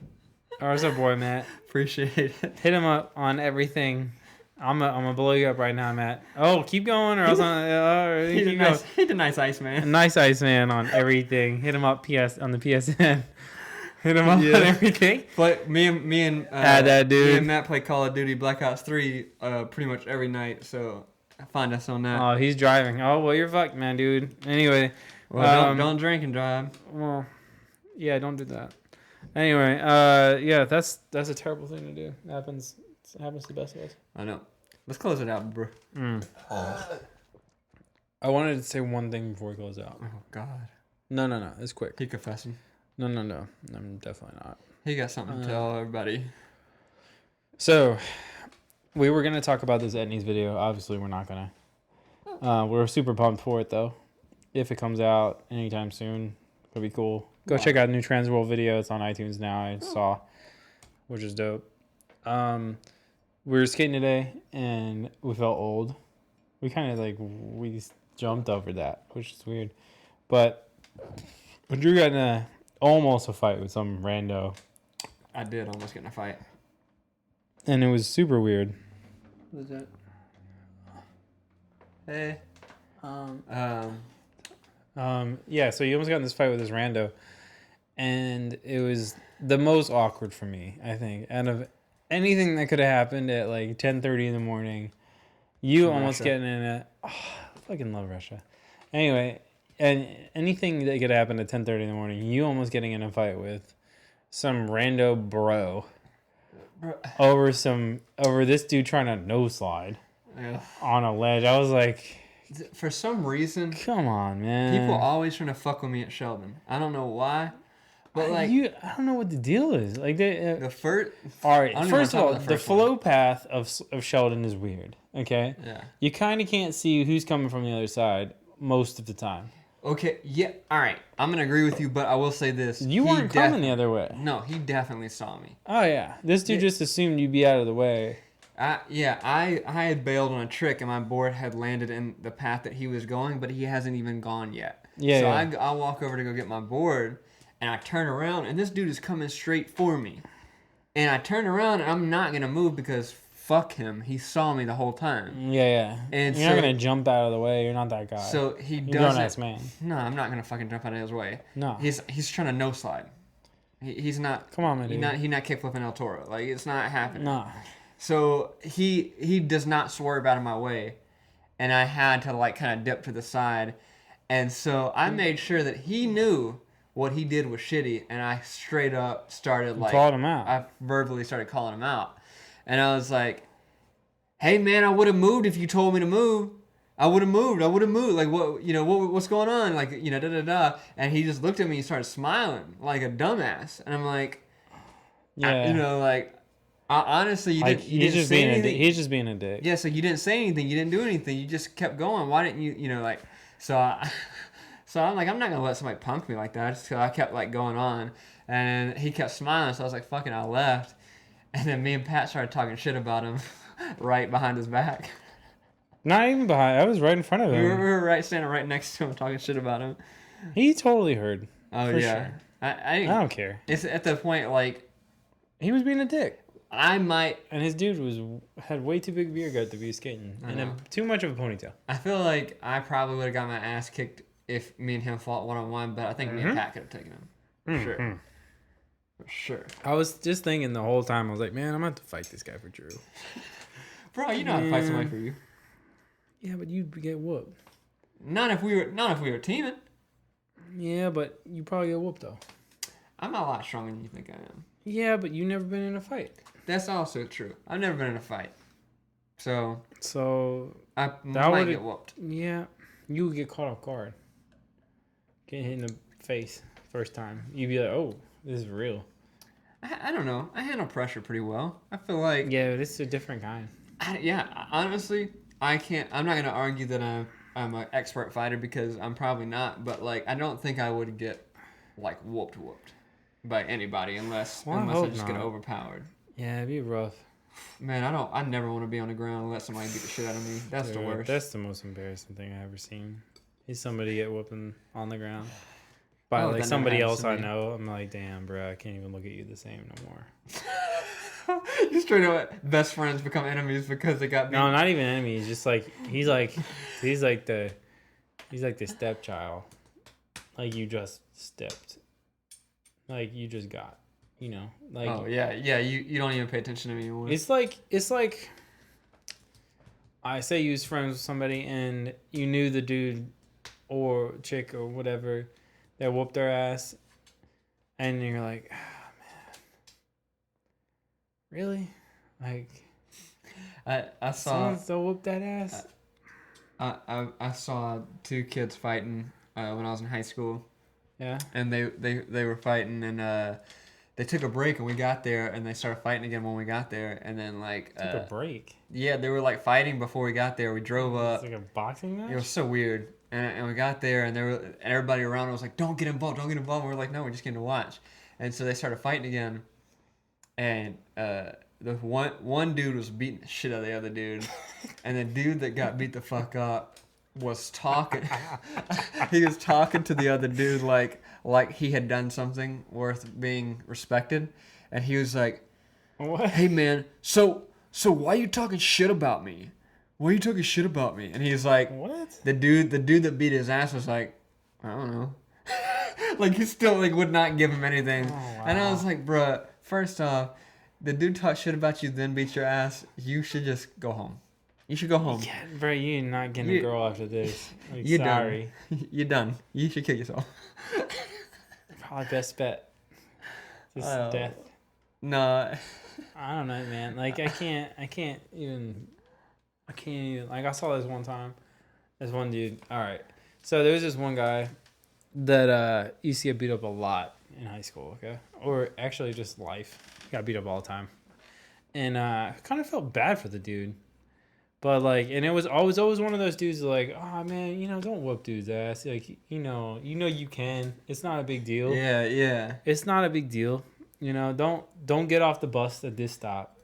Speaker 1: Where's our boy Matt?
Speaker 2: Appreciate it.
Speaker 1: Hit him up on everything. I'm gonna blow you up right now, Matt. Oh, keep going, or else
Speaker 2: he's a nice ice man.
Speaker 1: A nice ice man on everything. Hit him up on the PSN. Hit him up on everything.
Speaker 2: But me and
Speaker 1: that dude.
Speaker 2: Me and Matt play Call of Duty Black Ops 3 pretty much every night. So find us on that.
Speaker 1: Oh, he's driving. Oh, well, you're fucked, man, dude. Anyway.
Speaker 2: Well, don't drink and drive.
Speaker 1: Well, yeah, don't do that. Anyway, yeah, that's a terrible thing to do. It happens to the best of us.
Speaker 2: I know. Let's close it out, bro.
Speaker 1: I wanted to say one thing before we close out.
Speaker 2: Oh, God.
Speaker 1: No. It's quick.
Speaker 2: He confessing.
Speaker 1: No. I'm definitely not.
Speaker 2: He got something to tell everybody.
Speaker 1: So, we were going to talk about this Etnies video. Obviously, we're not going to. We're super pumped for it, though. If it comes out anytime soon, it'll be cool. Go check out New Transworld video. It's on iTunes now, I saw, which is dope. We were skating today, and we felt old. We kind of, we jumped over that, which is weird. But when Drew got in almost a fight with some rando.
Speaker 2: I did almost get in a fight.
Speaker 1: And it was super weird.
Speaker 2: What is that? Hey.
Speaker 1: Yeah, so you almost got in this fight with this rando. And it was the most awkward for me, I think. Out of anything that could have happened at 10:30 in the morning, you almost getting in a... Oh, I fucking love Russia. Anyway, and anything that could happen at 10:30 in the morning, you almost getting in a fight with some rando bro over this dude trying to no slide on a ledge. I was like...
Speaker 2: For some reason...
Speaker 1: Come on, man.
Speaker 2: People always trying to fuck with me at Sheldon. I don't know why. But I
Speaker 1: don't know what the deal is.
Speaker 2: The first...
Speaker 1: All right, first of all, the flow path of Sheldon is weird, okay?
Speaker 2: Yeah.
Speaker 1: You kind of can't see who's coming from the other side most of the time.
Speaker 2: Okay, yeah, all right. I'm going to agree with you, but I will say this.
Speaker 1: You weren't coming the other way.
Speaker 2: No, he definitely saw me.
Speaker 1: Oh, yeah. This dude just assumed you'd be out of the way.
Speaker 2: I had bailed on a trick, and my board had landed in the path that he was going, but he hasn't even gone yet.
Speaker 1: Yeah.
Speaker 2: So I walk over to go get my board, and I turn around, and this dude is coming straight for me. And I turn around, and I'm not going to move because fuck him. He saw me the whole time.
Speaker 1: Yeah. And you're not going to jump out of the way. You're not that guy.
Speaker 2: So he doesn't...
Speaker 1: You're a grown-ass man.
Speaker 2: No, I'm not going to fucking jump out of his way.
Speaker 1: No.
Speaker 2: He's trying to no slide. He's not...
Speaker 1: Come on, man.
Speaker 2: He's not kickflipping El Toro. It's not happening.
Speaker 1: No.
Speaker 2: So he does not swerve out of my way. And I had to kind of dip to the side. And so I made sure that he knew what he did was shitty. And I straight up started
Speaker 1: called him out.
Speaker 2: I verbally started calling him out. And I was like, hey man, I would have moved if you told me to move. I would have moved. What's going on? Da-da-da. And he just looked at me and started smiling like a dumbass. And I'm like,
Speaker 1: yeah.
Speaker 2: Honestly, you didn't say anything.
Speaker 1: He's just being a dick.
Speaker 2: Yeah, so you didn't say anything. You didn't do anything. You just kept going. Why didn't you, So I'm like, I'm not going to let somebody punk me like that. So I kept, going on. And he kept smiling. So I was like, fucking, I left. And then me and Pat started talking shit about him right behind his back.
Speaker 1: Not even behind. I was right in front of him.
Speaker 2: We were standing right next to him talking shit about him.
Speaker 1: He totally heard.
Speaker 2: Oh,
Speaker 1: for
Speaker 2: yeah.
Speaker 1: Sure.
Speaker 2: I
Speaker 1: don't care.
Speaker 2: It's at the point,
Speaker 1: he was being a dick.
Speaker 2: I might...
Speaker 1: And his dude had way too big beer gut to be skating. And too much of a ponytail.
Speaker 2: I feel like I probably would have got my ass kicked if me and him fought one-on-one, but I think me and Pat could have taken him. For sure. For sure.
Speaker 1: I was just thinking the whole time, I was like, man, I'm going to have to fight this guy for Drew.
Speaker 2: Bro, you know how to fight somebody for you.
Speaker 1: Yeah, but you'd get whooped.
Speaker 2: Not if we were teaming.
Speaker 1: Yeah, but you probably get whooped, though.
Speaker 2: I'm not a lot stronger than you think I am.
Speaker 1: Yeah, but you never been in a fight.
Speaker 2: That's also true. I've never been in a fight. So I might get whooped.
Speaker 1: Yeah, you would get caught off guard. Getting hit in the face first time. You'd be like, oh, this is real.
Speaker 2: I don't know. I handle pressure pretty well. I feel like...
Speaker 1: Yeah, but it's a different kind.
Speaker 2: Honestly, I'm not going to argue that I'm an expert fighter because I'm probably not. But, I don't think I would get, whooped by anybody unless I just get overpowered.
Speaker 1: Yeah, it'd be rough.
Speaker 2: Man, I never want to be on the ground and let somebody beat the shit out of me. That's the worst.
Speaker 1: That's the most embarrassing thing I've ever seen. Is somebody get whooping on the ground by somebody else I know. I'm like, damn, bro, I can't even look at you the same no more.
Speaker 2: You straight up best friends become enemies because they got beat.
Speaker 1: No, not even enemies. Just he's like the stepchild. You just stepped. You just got.
Speaker 2: Oh yeah, you don't even pay attention to me anymore.
Speaker 1: It's like I say you was friends with somebody and you knew the dude or chick or whatever that whooped their ass, and you're like, oh, man, really?
Speaker 2: I saw
Speaker 1: someone still whooped that ass.
Speaker 2: I saw two kids fighting when I was in high school.
Speaker 1: Yeah.
Speaker 2: And they were fighting, and they took a break, and we got there, and they started fighting again when we got there, and then
Speaker 1: Took a break.
Speaker 2: Yeah, they were like fighting before we got there. We drove up.
Speaker 1: It's like a boxing match.
Speaker 2: It was so weird, and we got there, and and everybody around was like, "Don't get involved, don't get involved." And we were like, "No, we're just getting to watch." And so they started fighting again, and the one dude was beating the shit out of the other dude, and the dude that got beat the fuck up was talking. He was talking to the other dude like he had done something worth being respected, and he was like,
Speaker 1: "What?
Speaker 2: Hey man, so why you talking shit about me? Why are you talking shit about me?" And he's like,
Speaker 1: "What?"
Speaker 2: The dude that beat his ass was like, "I don't know." Like he still like would not give him anything. Oh, wow. And I was like, bruh, first off, the dude talked shit about you, then beat your ass. You should just go home. You should go home.
Speaker 1: Yeah, bro, you're not getting a girl after this. Like,
Speaker 2: you're
Speaker 1: sorry.
Speaker 2: Done. You're done. You should kill yourself.
Speaker 1: Probably best bet. Just death.
Speaker 2: No.
Speaker 1: I don't know, man. Like I can't even. Like I saw this one time. This one dude. All right. So there was this one guy that used to get beat up a lot in high school. Okay, or actually just life. He got beat up all the time, and kind of felt bad for the dude. But like, and it was always one of those dudes like, oh man, don't whoop dude's ass. Like, you can. It's not a big deal.
Speaker 2: Yeah.
Speaker 1: It's not a big deal. Don't get off the bus at this stop,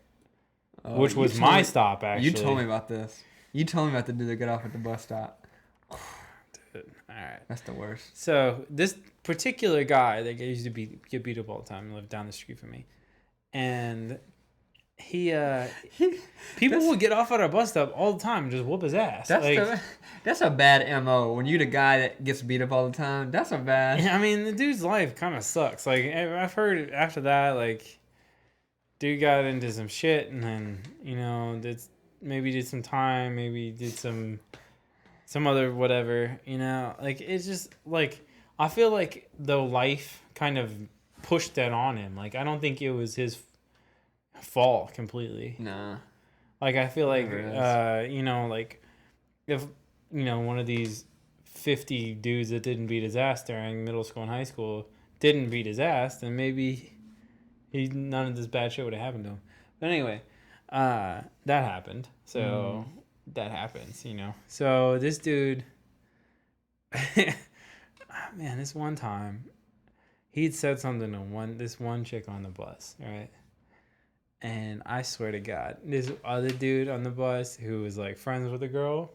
Speaker 1: which was my stop actually.
Speaker 2: You told me about this. You told me about the dude that got off at the bus stop.
Speaker 1: Dude, all right.
Speaker 2: That's the worst.
Speaker 1: So this particular guy that used to get beat up all the time lived down the street from me, and people would get off at our bus stop all the time and just whoop his ass.
Speaker 2: That's a bad MO. When you the guy that gets beat up all the time, that's a bad.
Speaker 1: I mean, the dude's life kind of sucks. Like I've heard after that, like dude got into some shit and then did some time, maybe did some other whatever. Like it's just like I feel like the life kind of pushed that on him. Like I don't think it was his fault completely.
Speaker 2: Nah.
Speaker 1: Like I feel like like if one of these 50 dudes that didn't beat his ass during middle school and high school didn't beat his ass, then maybe none of this bad shit would have happened to him. But anyway, that happened. So that happens, So this dude, man, this one time, he'd said something to this one chick on the bus, right? And I swear to God, this other dude on the bus who was like friends with a girl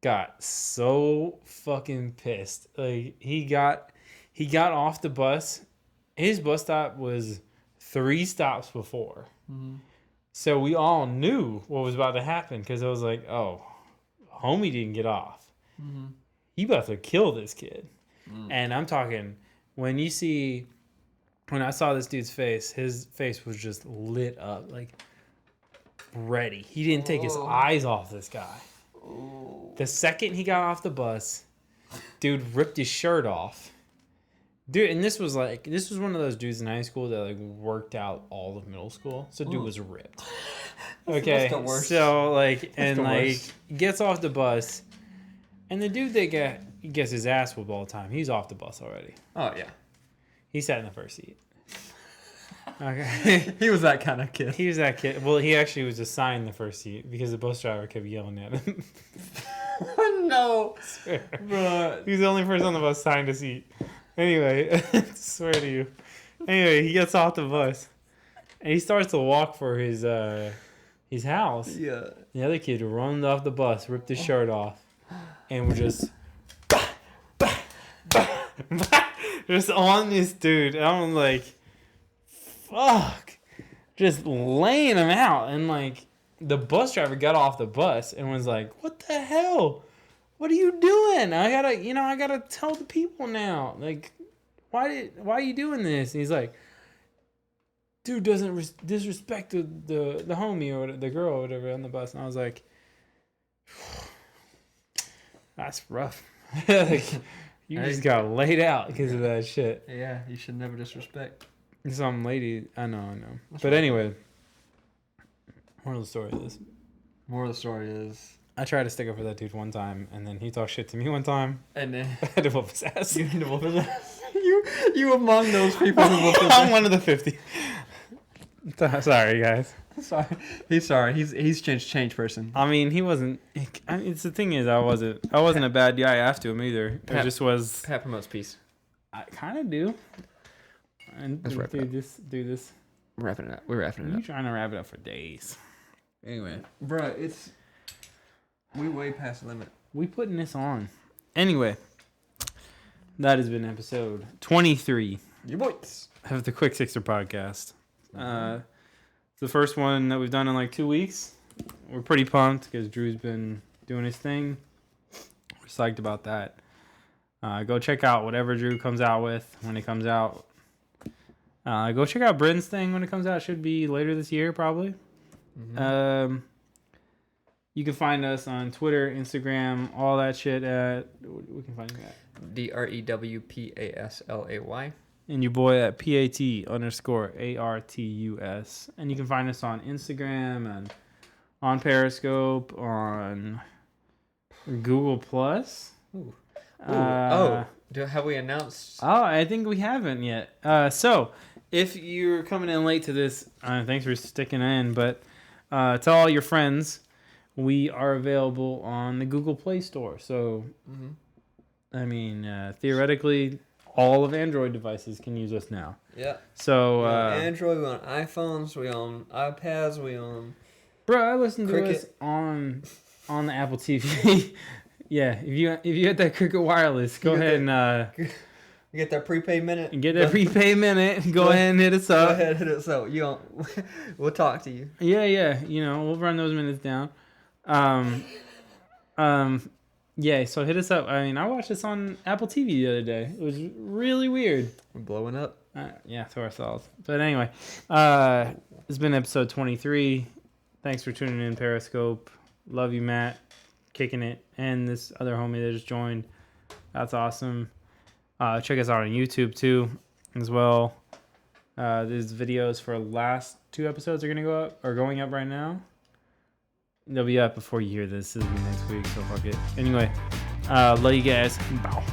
Speaker 1: got so fucking pissed. Like he got off the bus. His bus stop was 3 stops before. Mm-hmm. So we all knew what was about to happen because I was like, oh, homie didn't get off. Mm-hmm. He about to kill this kid. Mm. And I'm talking, when I saw this dude's face, his face was just lit up, like ready. He didn't take his eyes off this guy. Oh. The second he got off the bus, dude ripped his shirt off. Dude, and this was one of those dudes in high school that like worked out all of middle school. So dude was ripped. Okay. That's the worst. So like, and like gets off the bus, and the dude that gets his ass whooped all the time, he's off the bus already.
Speaker 2: Oh yeah.
Speaker 1: He sat in the first seat. Okay.
Speaker 2: He was that kind of kid.
Speaker 1: He was that kid. Well, he actually was assigned the first seat because the bus driver kept yelling at him.
Speaker 2: No.
Speaker 1: Bro. He was the only person on the bus assigned a seat. Anyway, I swear to you. Anyway, he gets off the bus and he starts to walk for his house. Yeah. The other kid runs off the bus, ripped his shirt off, and we're just just on this dude. I'm like, fuck. Just laying him out. And like the bus driver got off the bus and was like, what the hell? What are you doing? I gotta tell the people now. Like, why are you doing this? And he's like, dude doesn't disrespect the homie or the girl or whatever on the bus. And I was like, that's rough. Like, you just got laid out because of that shit.
Speaker 2: Yeah, you should never disrespect.
Speaker 1: Some lady, I know. That's but right. Anyway, moral of the story is.
Speaker 2: Moral of the story is.
Speaker 1: I tried to stick up for that dude one time, and then he talked shit to me one time.
Speaker 2: And then
Speaker 1: I had to whoop his ass.
Speaker 2: You had to whoop his ass. You among those people who whooped his ass.
Speaker 1: I'm one of the 50. Sorry, guys.
Speaker 2: Sorry. He's sorry. He's change person.
Speaker 1: I mean, he wasn't. It's the thing is, I wasn't a bad guy after him either. It just was.
Speaker 2: Pat promotes peace.
Speaker 1: I kind of do. And
Speaker 2: Let's wrap
Speaker 1: do this.
Speaker 2: We're wrapping it up. We're wrapping it up.
Speaker 1: You're trying to wrap it up for days. Anyway,
Speaker 2: bro, we way past the limit.
Speaker 1: We putting this on. Anyway, that has been episode 23.
Speaker 2: Your boys
Speaker 1: of the Quick Sixer podcast. It's the first one that we've done in like 2 weeks. We're pretty pumped because Drew's been doing his thing. We're psyched about that. Go check out whatever Drew comes out with when it comes out. Go check out Bryn's thing when it comes out. It should be later this year, probably. Mm-hmm. You can find us on Twitter, Instagram, all that shit at... We can find you at...
Speaker 2: DREWPASLAY.
Speaker 1: And your boy at PAT_ARTUS. And you can find us on Instagram and on Periscope, on Google Plus.
Speaker 2: Ooh. Have we announced?
Speaker 1: Oh, I think we haven't yet. So, if you're coming in late to this, thanks for sticking in. But to all your friends, we are available on the Google Play Store. So, I mean, theoretically, all of Android devices can use us now.
Speaker 2: Yeah.
Speaker 1: So,
Speaker 2: we on Android, we on iPhones, we on iPads, we on...
Speaker 1: Bro, I listen to us on the Apple TV. Yeah, if you had that Cricket Wireless, go ahead and...
Speaker 2: You get that prepaid minute?
Speaker 1: Get that prepaid minute. Go ahead and hit us up.
Speaker 2: Go ahead and hit us up. We'll talk to you.
Speaker 1: Yeah. You know, we'll run those minutes down. Yeah, so hit us up. I mean, I watched this on Apple TV the other day. It was really weird.
Speaker 2: We're blowing up.
Speaker 1: Yeah, to ourselves. But anyway, it's been episode 23. Thanks for tuning in, Periscope. Love you, Matt. Kicking it. And this other homie that just joined. That's awesome. Check us out on YouTube, too, as well. There's videos for last 2 episodes are going up right now. They'll be up before you hear this. This will be next week, so fuck it. Anyway, love you guys. Bow.